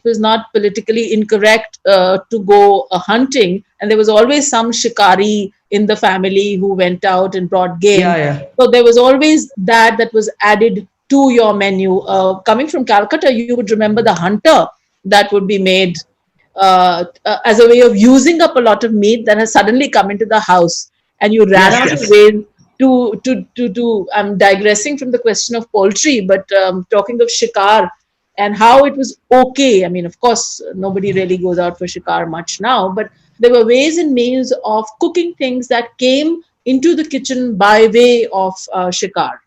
was not politically incorrect to go hunting, and there was always some shikari in the family who went out and brought game. Yeah. So there was always that was added to your menu. Coming from Calcutta, you would remember the hunter that would be made as a way of using up a lot of meat that has suddenly come into the house, and you ran out of ways to I'm digressing from the question of poultry, but talking of shikar and how it was okay. I mean, of course, nobody really goes out for shikar much now, but there were ways and means of cooking things that came into the kitchen by way of shikar.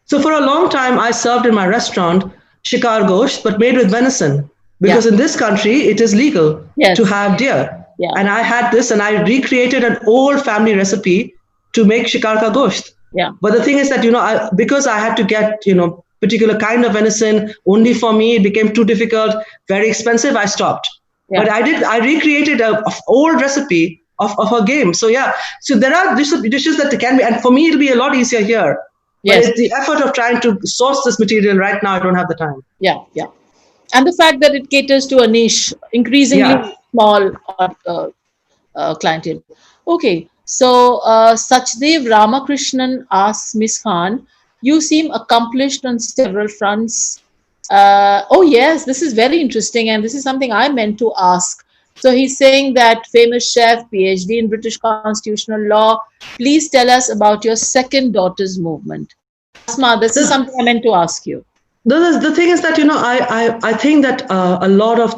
So for a long time, I served in my restaurant shikar gosht, but made with venison. Because in this country, it is legal to have deer. Yeah. And I had this, and I recreated an old family recipe to make shikar ka gosht. Yeah. But the thing is that, because I had to get, particular kind of venison only for me, it became too difficult, very expensive, I stopped. Yeah. But I recreated an old recipe of a game. So so there are dishes that can be, and for me, it'll be a lot easier here. Yes. But it's the effort of trying to source this material right now, I don't have the time. Yeah. And the fact that it caters to a niche, increasingly small clientele. Okay, so Sachdev Ramakrishnan asks Miss Khan, you seem accomplished on several fronts. Oh yes, this is very interesting, and this is something I meant to ask. So he's saying that famous chef, PhD in British constitutional law. Please tell us about your second daughter's movement. Asma, this is something I meant to ask you. The thing is that, I think that a lot of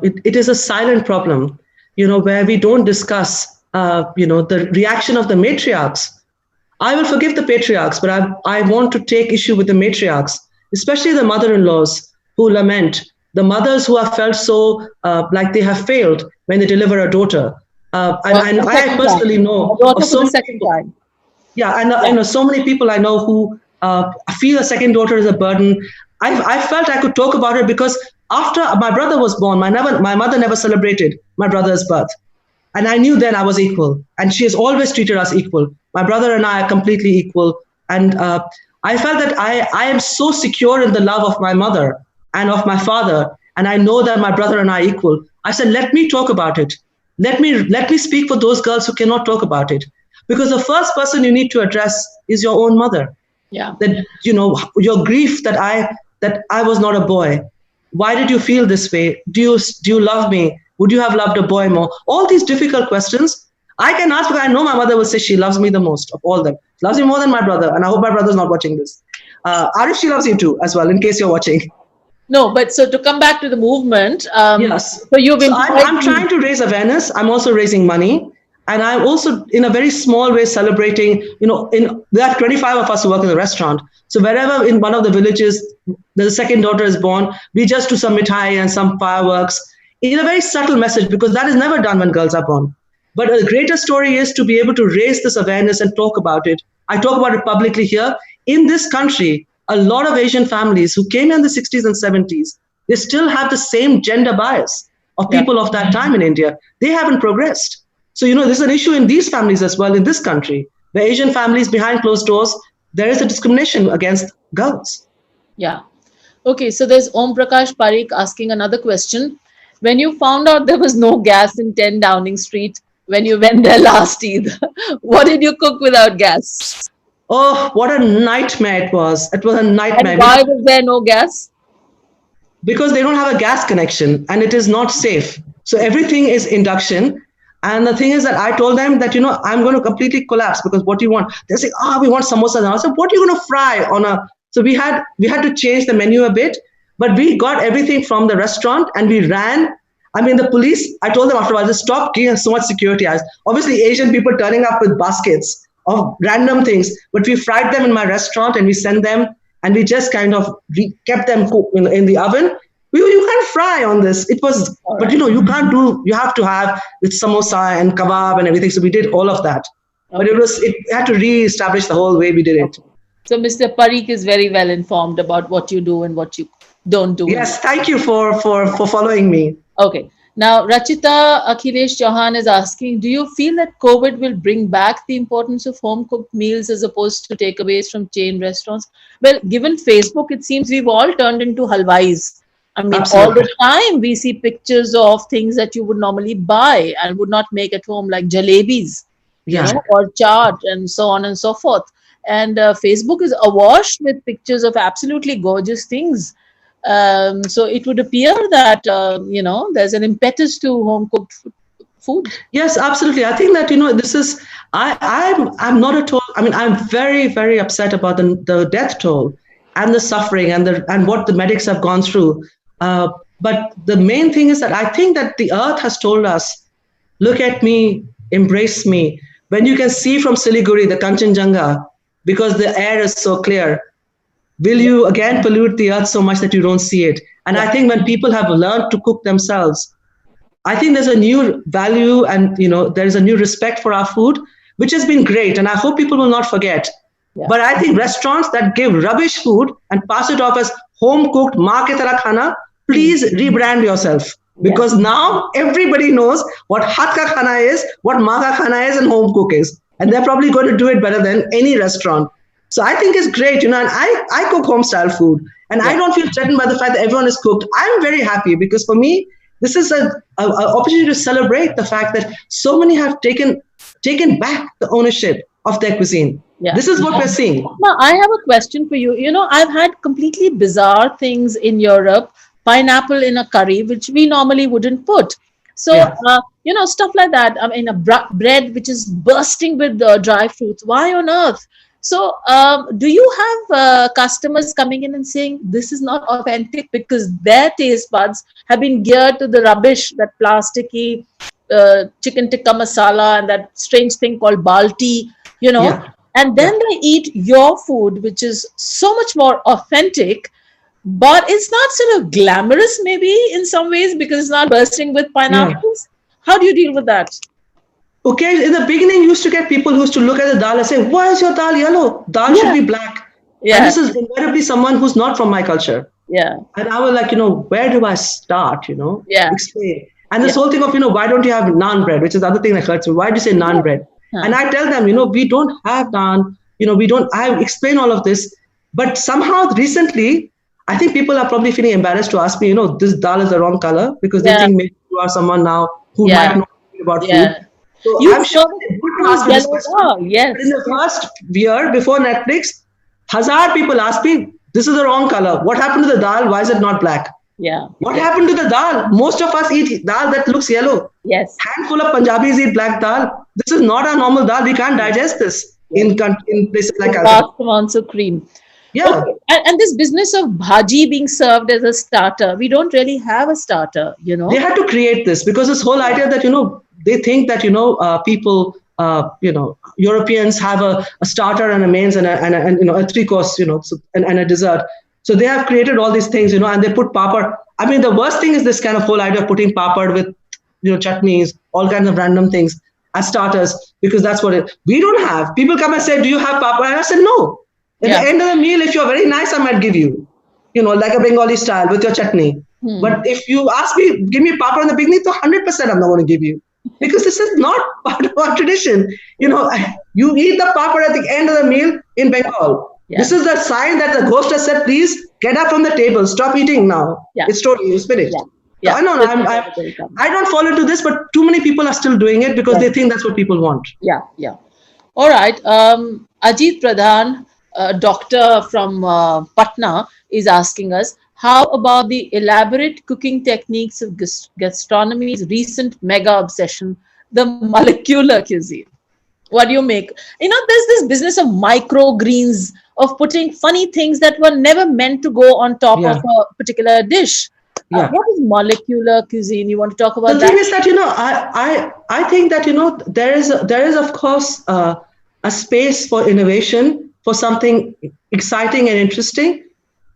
it is a silent problem, where we don't discuss, the reaction of the matriarchs. I will forgive the patriarchs, but I want to take issue with the matriarchs, especially the mother-in-laws who lament, the mothers who have felt so like they have failed when they deliver a daughter. And I personally know of so many people. Yeah, and I know so many people I know who feel a second daughter is a burden. I felt I could talk about it because After my brother was born, my mother never celebrated my brother's birth. And I knew then I was equal. And she has always treated us equal. My brother and I are completely equal. And I felt that I am so secure in the love of my mother and of my father. And I know that my brother and I are equal. I said, let me talk about it. Let me speak for those girls who cannot talk about it. Because the first person you need to address is your own mother. Yeah. That, your grief that I was not a boy. Why did you feel this way? Do you love me? Would you have loved a boy more? All these difficult questions I can ask, because I know my mother will say she loves me the most of all them. She loves me more than my brother, and I hope my brother's not watching this. Arif, she loves you too, as well, in case you're watching. No, but so to come back to the movement, Yes. so you've So employed I'm trying to raise awareness. I'm also raising money. And I'm also, in a very small way, celebrating, there are 25 of us who work in the restaurant. So wherever in one of the villages, the second daughter is born, we just do some mithai and some fireworks in a very subtle message, because that is never done when girls are born. But a greater story is to be able to raise this awareness and talk about it. I talk about it publicly here. In this country, a lot of Asian families who came in the 60s and 70s, they still have the same gender bias of people of that time in India. They haven't progressed. So, there's an issue in these families as well in this country, where Asian families behind closed doors, there is a discrimination against girls. Yeah. Okay, so there's Om Prakash Parikh asking another question. When you found out there was no gas in 10 Downing Street when you went there last Eid, what did you cook without gas? Oh, what a nightmare it was. It was a nightmare. And why was there no gas? Because they don't have a gas connection and it is not safe. So everything is induction. And the thing is that I told them that, I'm going to completely collapse, because what do you want? They say, we want samosas. And I said, what are you going to fry on a... So we had to change the menu a bit, but we got everything from the restaurant and we ran. I mean, the police, I told them afterwards, just stop giving us so much security. Obviously, Asian people turning up with baskets of random things, but we fried them in my restaurant and we sent them, and we just kind of kept them in the oven. You can't fry on this. It was, but you can't do, you have to have with samosa and kebab and everything. So we did all of that. But it had to re-establish the whole way we did it. So Mr. Parikh is very well informed about what you do and what you don't do. Yes, thank you for following me. Okay. Now, Rachita Akhilesh Chauhan is asking, do you feel that COVID will bring back the importance of home-cooked meals as opposed to takeaways from chain restaurants? Well, given Facebook, it seems we've all turned into halwais. I mean, Absolutely. all the time we see pictures of things that you would normally buy and would not make at home, like jalebis, or chaat and so on and so forth. And Facebook is awash with pictures of absolutely gorgeous things. So it would appear that, there's an impetus to home-cooked food. Yes, absolutely. I think that, this is, I'm not at all, I'm very, very upset about the death toll and the suffering and what the medics have gone through. But the main thing is that I think that the earth has told us, look at me, embrace me. When you can see from Siliguri, the Kanchenjunga, because the air is so clear, will you again pollute the earth so much that you don't see it? And I think when people have learned to cook themselves, I think there's a new value and, there's a new respect for our food, which has been great. And I hope people will not forget. Yeah. But I think restaurants that give rubbish food and pass it off as home-cooked, maa ke tarah khana, please rebrand yourself. Because now everybody knows what hath ka khana is, what maa ka khana is, and home cook is. And they're probably going to do it better than any restaurant. So I think it's great, and I cook home style food, and I don't feel threatened by the fact that everyone is cooked. I'm very happy because for me, this is an opportunity to celebrate the fact that so many have taken back the ownership of their cuisine. Yeah. This is what we're seeing. Now, I have a question for you. I've had completely bizarre things in Europe, pineapple in a curry, which we normally wouldn't put. So, stuff like that. I mean, a bread which is bursting with dry fruits. Why on earth? So, do you have customers coming in and saying this is not authentic because their taste buds have been geared to the rubbish, that plasticky chicken tikka masala and that strange thing called balti, and then they eat your food, which is so much more authentic, but it's not sort of glamorous maybe in some ways because it's not bursting with pineapples. How do you deal with that? Okay, in the beginning, you used to get people who used to look at the dal and say, why is your dal yellow? Dal should be black. And Yeah. this is invariably someone who's not from my culture. Yeah. And I was like, where do I start, Yeah. explain. And this Yeah. whole thing of, why don't you have naan bread, which is the other thing that hurts me. Why do you say naan bread? Huh. And I tell them, we don't have naan, I explain all of this. But somehow recently, I think people are probably feeling embarrassed to ask me, this dal is the wrong color because they Yeah. think maybe you are someone now who Yeah. might know about food. Yeah. So You I'm sure serve they would food ask me this yellow question. dal. But in Yes. the first year before Netflix, Hazar people asked me, this is the wrong color. What happened to the dal? Why is it not black? Yeah. What happened to the dal? Most of us eat dal that looks yellow. Yes. Handful of Punjabis eat black dal. This is not a normal dal. We can't digest this Yes. in places like With Calcutta. vast amounts of cream. Yeah, Okay. And this business of bhaji being served as a starter, we don't really have a starter, you they know? had to create this because this whole idea that they think that people Europeans have a starter and a mains and a three course and a dessert. So they have created all these things and they put papad. I mean, the worst thing is this kind of whole idea of putting papad with chutneys, all kinds of random things as starters because that's what it. We don't have. People come and say, "Do you have papad?" And I said, "No." At the Yeah. end of the meal, if you're very nice, I might give you, like a Bengali style with your chutney. Hmm. But if you ask me, give me papad in the beginning, so 100% I'm not going to give you because this is not part of our tradition. You eat the papad at the end of the meal in Bengal. Yeah. This is the sign that the ghost has said, please get up from the table, stop eating now. Yeah. It's totally, it's finished. Yeah. So Yeah. I know I don't fall into this, but too many people are still doing it because Yeah. they think that's what people want. Yeah. Yeah. All right. Ajit Pradhan, a doctor from Patna, is asking us how about the elaborate cooking techniques of gastronomy's recent mega obsession, the molecular cuisine? What do you make? There's this business of microgreens, of putting funny things that were never meant to go on top of Yeah, a particular dish. yeah. What is molecular cuisine? You want to talk The about thing that? is that I think that there is of course a space for innovation for something exciting and interesting.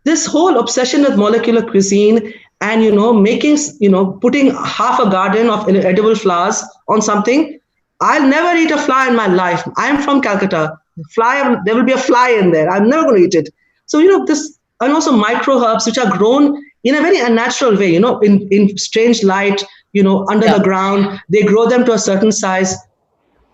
This whole obsession with molecular cuisine and making putting half a garden of edible flowers on something. I'll never eat a fly in my life. I'm from Calcutta. Fly, there will be a fly in there. I'm never going to eat it. So this, and also micro herbs which are grown in a very unnatural way. In strange light. Under Yeah. the ground, they grow them to a certain size.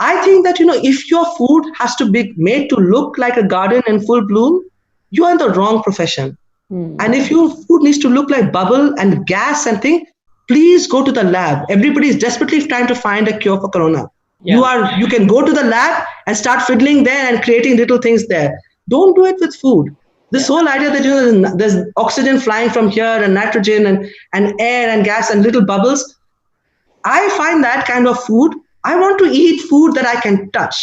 I think that if your food has to be made to look like a garden in full bloom, you are in the wrong profession. Hmm. And if your food needs to look like bubble and gas and thing, please go to the lab. Everybody is desperately trying to find a cure for corona. Yeah. You can go to the lab and start fiddling there and creating little things there. Don't do it with food. This Yeah. whole idea that there's oxygen flying from here and nitrogen and air and gas and little bubbles. I find that kind of food. I want to eat food that I can touch,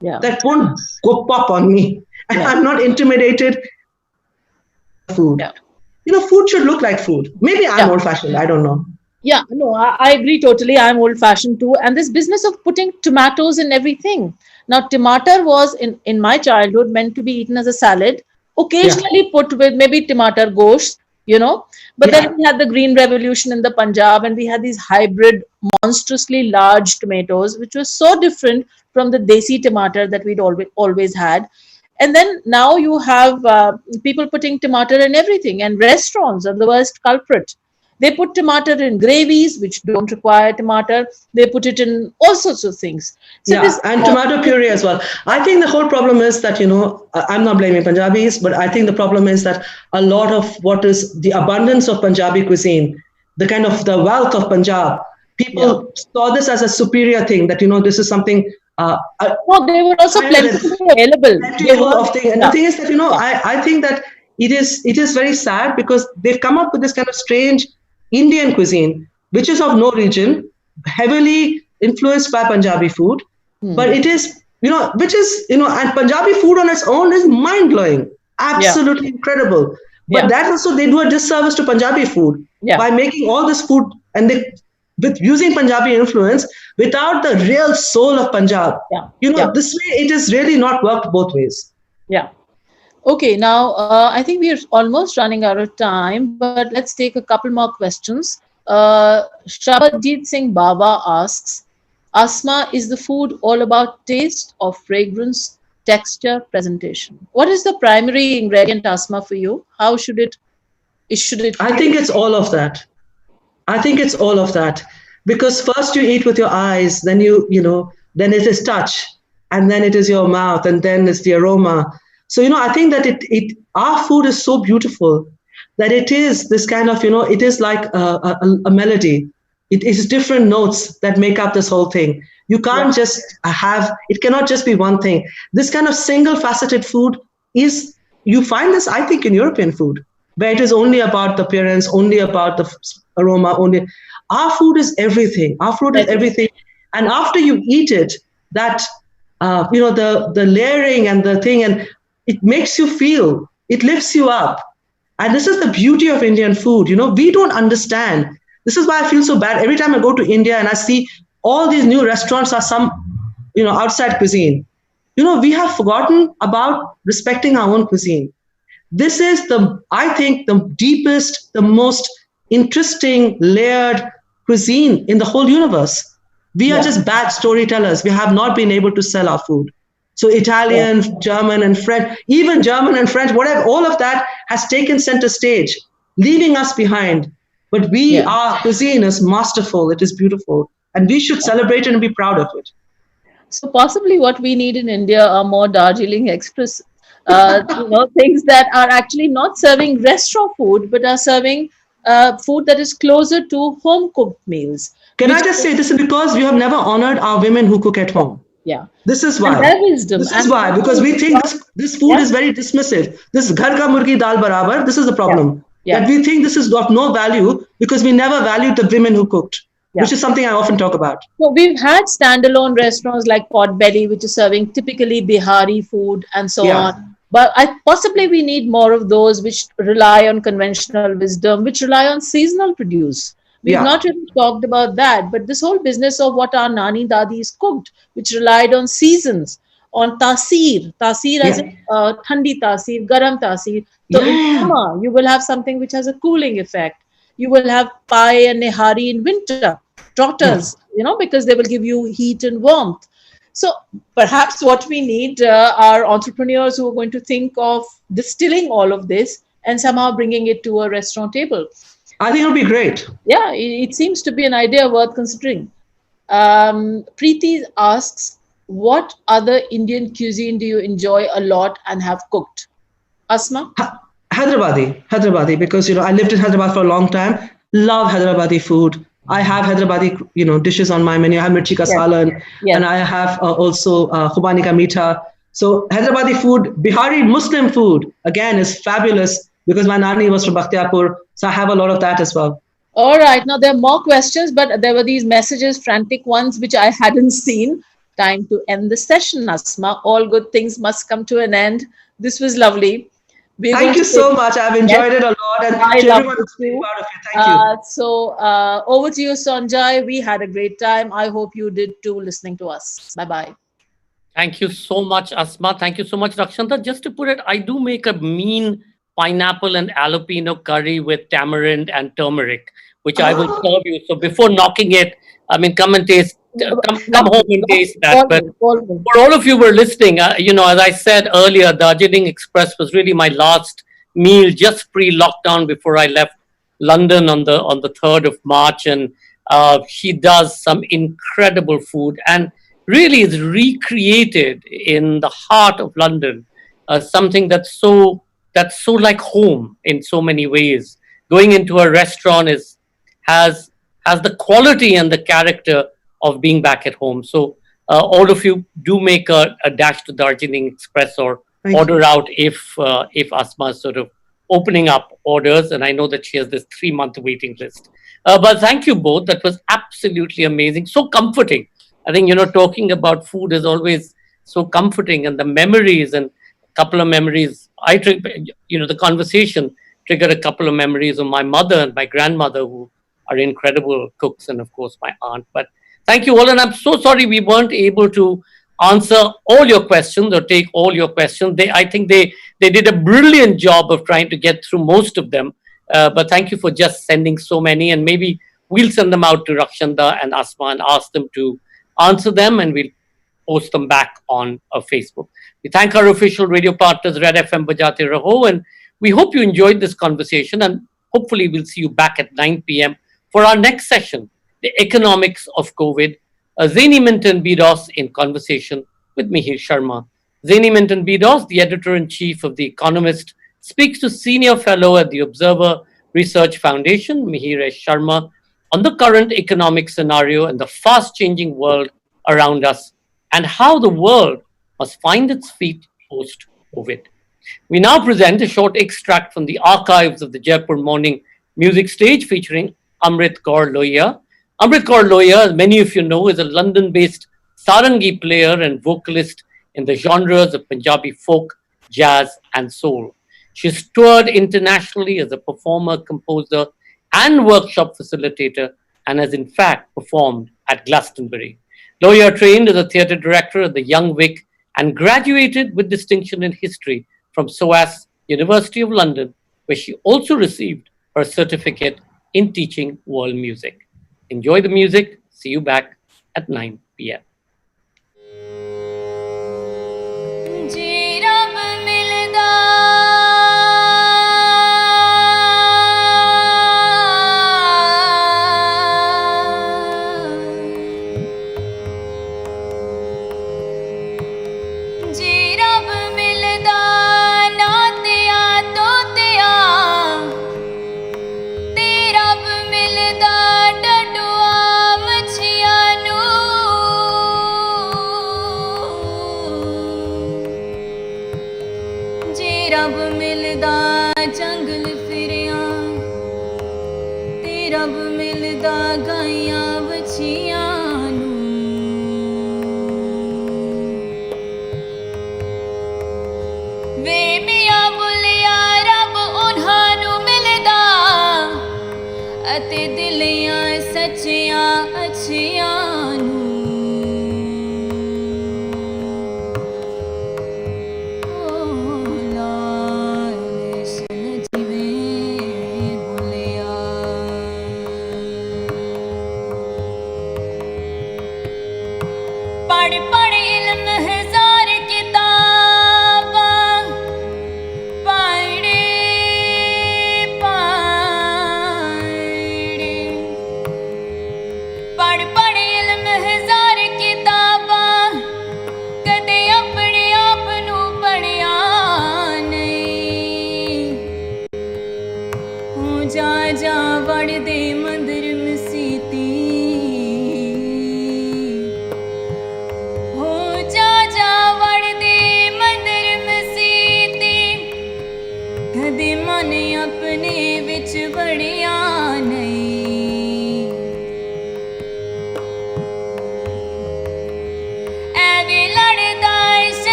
Yeah. that won't go pop on me. And Yeah. I'm not intimidated food. Yeah. Food should look like food. Maybe I'm Yeah. old fashioned. I don't know. Yeah, no, I agree totally. I'm old fashioned too. And this business of putting tomatoes in everything. Now, tomato was in my childhood meant to be eaten as a salad, Yeah. occasionally put with maybe tomato ghost, But Yeah. then we had the Green Revolution in the Punjab and we had these hybrid, monstrously large tomatoes, which was so different from the desi tomato that we'd always had. And then now you have people putting tomato in everything, and restaurants are the worst culprit. They put tomato in gravies, which don't require tomato. They put it in all sorts of things. So Yeah, this, and tomato puree as well. I think the whole problem is that, I'm not blaming Punjabis, but I think the problem is that a lot of what is the abundance of Punjabi cuisine, the kind of the wealth of Punjab, yeah. people saw this as a superior thing, that, this is something No, they were also higher than plentifully available. They plentiful were, of things. And the yeah, thing is that, yeah, I think that it is very sad because they've come up with this kind of strange Indian cuisine, which is of no region, heavily influenced by Punjabi food. But it is, which is, and Punjabi food on its own is mind blowing, yeah, absolutely incredible. But yeah, that also, they do a disservice to Punjabi food yeah, by making all this food and with using Punjabi influence without the real soul of Punjab. yeah, yeah, This way it is really not worked both ways. yeah. Okay, now I think we're almost running out of time, but let's take a couple more questions. Shabadjeet Singh Baba asks, Asma, is the food all about taste or fragrance texture, presentation. What is the primary ingredient, Asma, for you? How should it I think it's all of that. I think it's all of that. Because first you eat with your eyes, then then it is touch, and then it is your mouth, and then it's the aroma. So, I think that our food is so beautiful that it is this kind of, it is like a melody. It is different notes that make up this whole thing. You can't just it cannot just be one thing. This kind of single faceted food you find this, I think, in European food, where it is only about the appearance, only about the aroma, only. Our food is everything. Our food is everything. And after you eat it, that, the layering and the thing, and it makes you feel, it lifts you up. And this is the beauty of Indian food. We don't understand. This is why I feel so bad. Every time I go to India and I see all these new restaurants are some, outside cuisine. We have forgotten about respecting our own cuisine. This is I think, the deepest, the most interesting, layered cuisine in the whole universe. We are just bad storytellers. We have not been able to sell our food. So Italian, German, and French, even German and French, whatever, all of that has taken center stage, leaving us behind. But our cuisine is masterful. It is beautiful. And we should celebrate it and be proud of it. So possibly what we need in India are more Darjeeling Express, things that are actually not serving restaurant food, but are serving food that is closer to home cooked meals. Can I just say, this is because we have never honored our women who cook at home. Yeah. This is why. And their wisdom. This is why, because we think this food is very dismissive. This ghar ka murgi dal barabar, this is the problem. That we think this is of no value because we never valued the women who cooked, which is something I often talk about. So we've had standalone restaurants like Potbelly, which is serving typically Bihari food and so on. But possibly we need more of those which rely on conventional wisdom, which rely on seasonal produce. We've not really talked about that, but this whole business of what our nani dadis cooked, which relied on seasons, on tasir as in thandi tasir, garam tasir. So in summer, you will have something which has a cooling effect. You will have pai and nehari in winter, trotters, because they will give you heat and warmth. So perhaps what we need are entrepreneurs who are going to think of distilling all of this and somehow bringing it to a restaurant table. I think it would be great. Yeah, it seems to be an idea worth considering. Preeti asks, what other Indian cuisine do you enjoy a lot and have cooked? Asma? Hyderabadi, because, I lived in Hyderabad for a long time. Love Hyderabadi food. I have Hyderabadi, dishes on my menu. I have mirchi ka salan, and I have also khubani ka meetha. So Hyderabadi food, Bihari Muslim food, again, is fabulous because my nani was from Bakhtiarpur. So I have a lot of that as well. All right. Now, there are more questions, but there were these messages, frantic ones, which I hadn't seen. Time to end the session, Asma. All good things must come to an end. This was lovely. Thank you so much. I've enjoyed it a lot. And I love it too. Proud of you. Thank you. So over to you, Sanjay. We had a great time. I hope you did too, listening to us. Bye-bye. Thank you so much, Asma. Thank you so much, Rakhshanda. Just to put it, I do make a mean pineapple and jalapeno curry with tamarind and turmeric, which I will serve you. So before knocking it, come and taste. Come home and taste that. But for all of you who were listening, as I said earlier, Darjeeling Express was really my last meal just pre-lockdown before I left London on the 3rd of March, and she does some incredible food and really is recreated in the heart of London, something that's so like home in so many ways. Going into a restaurant has the quality and the character of being back at home. So all of you do make a dash to Darjeeling Express or order out if Asma is sort of opening up orders. And I know that she has this 3-month waiting list. But thank you both. That was absolutely amazing. So comforting. I think, talking about food is always so comforting, and the memories and a couple of memories. The conversation triggered a couple of memories of my mother and my grandmother, who are incredible cooks, and of course my aunt. But thank you all, and I'm so sorry we weren't able to answer all your questions or take all your questions. I think they did a brilliant job of trying to get through most of them. But thank you for just sending so many, and maybe we'll send them out to Rakhshanda and Asma and ask them to answer them, and we'll post them back on Facebook. We thank our official radio partners, Red FM Bajate Raho, and we hope you enjoyed this conversation, and hopefully we'll see you back at 9 p.m. for our next session, The Economics of COVID. Zaini Minton Bidos in conversation with Mihir Sharma. Zaini Minton Bidos, the editor-in-chief of The Economist, speaks to senior fellow at the Observer Research Foundation, Mihir S. Sharma, on the current economic scenario and the fast-changing world around us, and how the world must find its feet post-COVID. We now present a short extract from the archives of the Jaipur Morning Music Stage featuring Amrit Kaur Lohia. Amrit Kaur Lohia, as many of you know, is a London-based sarangi player and vocalist in the genres of Punjabi folk, jazz, and soul. She's toured internationally as a performer, composer, and workshop facilitator, and has in fact performed at Glastonbury. Lohia trained as a theatre director at the Young Vic and graduated with distinction in history from SOAS, University of London, where she also received her certificate in teaching world music. Enjoy the music. See you back at 9 p.m. रब मिलदा जंगल फिरियां ते रब मिलदा गाइयां बछियां नूं वे मियां बुलिया रब उन्हां नूं मिलदा अते दिलियां सच्चियां अच्छियां नूं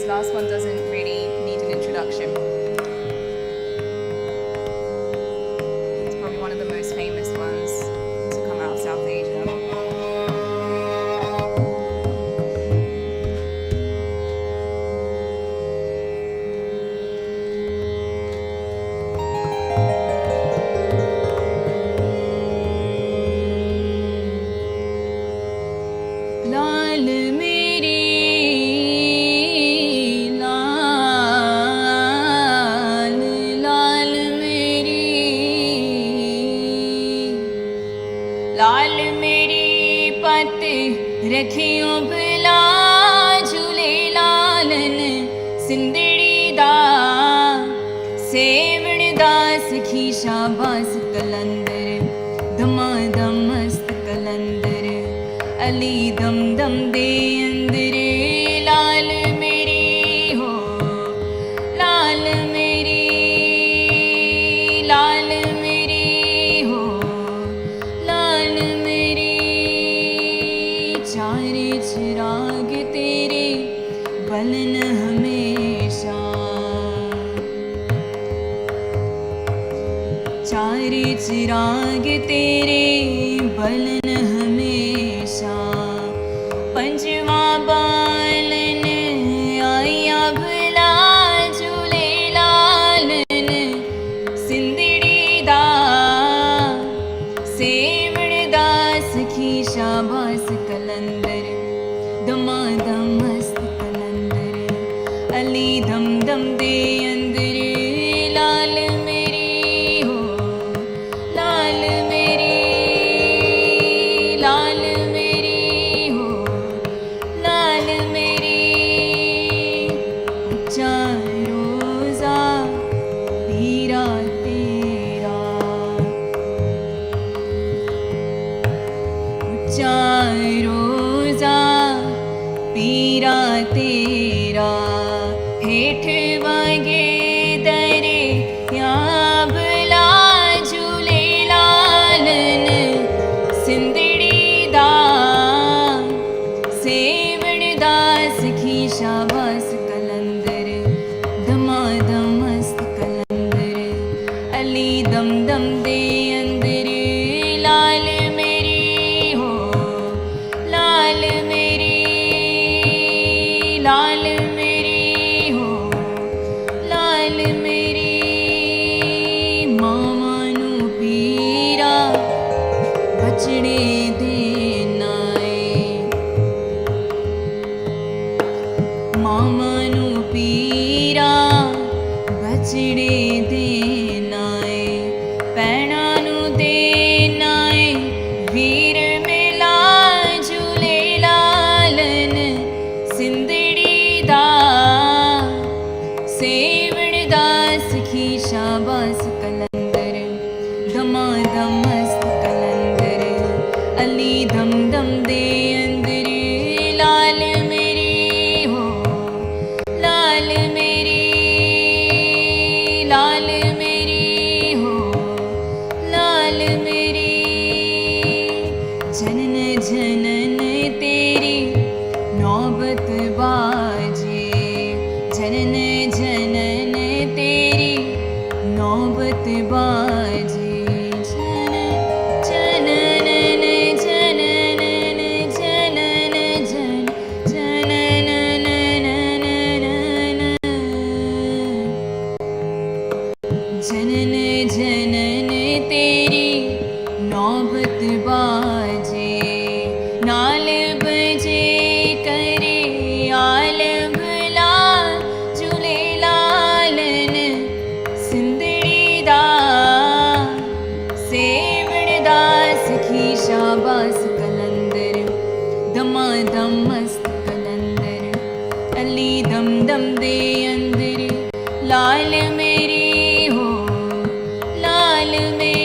Last one doesn't really need an introduction. It's probably one of the most famous ones to come out of South Asia. रखियो भला झूले लालन सिंधड़ी दा सेवण दा सखी शाबास कलंदर दमादम मस्त कलंदर अली दम दम दे अंदर लाल मेरी हो लाल मेरी लाल मेरी हो लाल मेरी चार चिराग तेरे बलन हमेशा चार चिराग तेरे बलन हमेशा पंचवा बालन आया भला झूले लालन सिंधड़ी दा सेवण दा सखी शाबास कलंदर दमादम मस्त कलंदर अली दम दम दे अंदर लाल मेरी हो लाल मेरी लाल मेरी हो लाल मेरी ऊंचा रोजा पीरा तेरा ऊंचा रोजा पीरा तेरा हेठ वागे दरे या भला झूले लालन सिंधड़ी दा सेवण दा सखी शाबास कलंदर दमादम मस्त कलंदर अली दम दम दे अंदर लाल मेरी हो लाल मेरी लाल मेरी हो लाल मेरी मामा नू पीरा बचड़े देना मामा नू पीरा बचड़े देना पैणा नू देना वीर मेला झूले लालन सिंधड़ी दा सेवण दा सखी शाबास कलंदर दमादम मस्त कलंदर अली दम दम दे अंदर लाल मेरी हो लाल मेरी लाल मेरी हो लाल मेरी जनन जनन तेरी नौबत बाजे जनन जनन तेरी नौबत बाजे जनन जनन जनन जनन जनन जनन तेरी नौबत बाजे नाल बजे करे आल भला झूले लालन सिंधड़ी दा सेवण दा सखी शाबास कलंदर दमादम मस्त कलंदर अली दम दम दे अंदर लाल मेरी हो लाल मेरी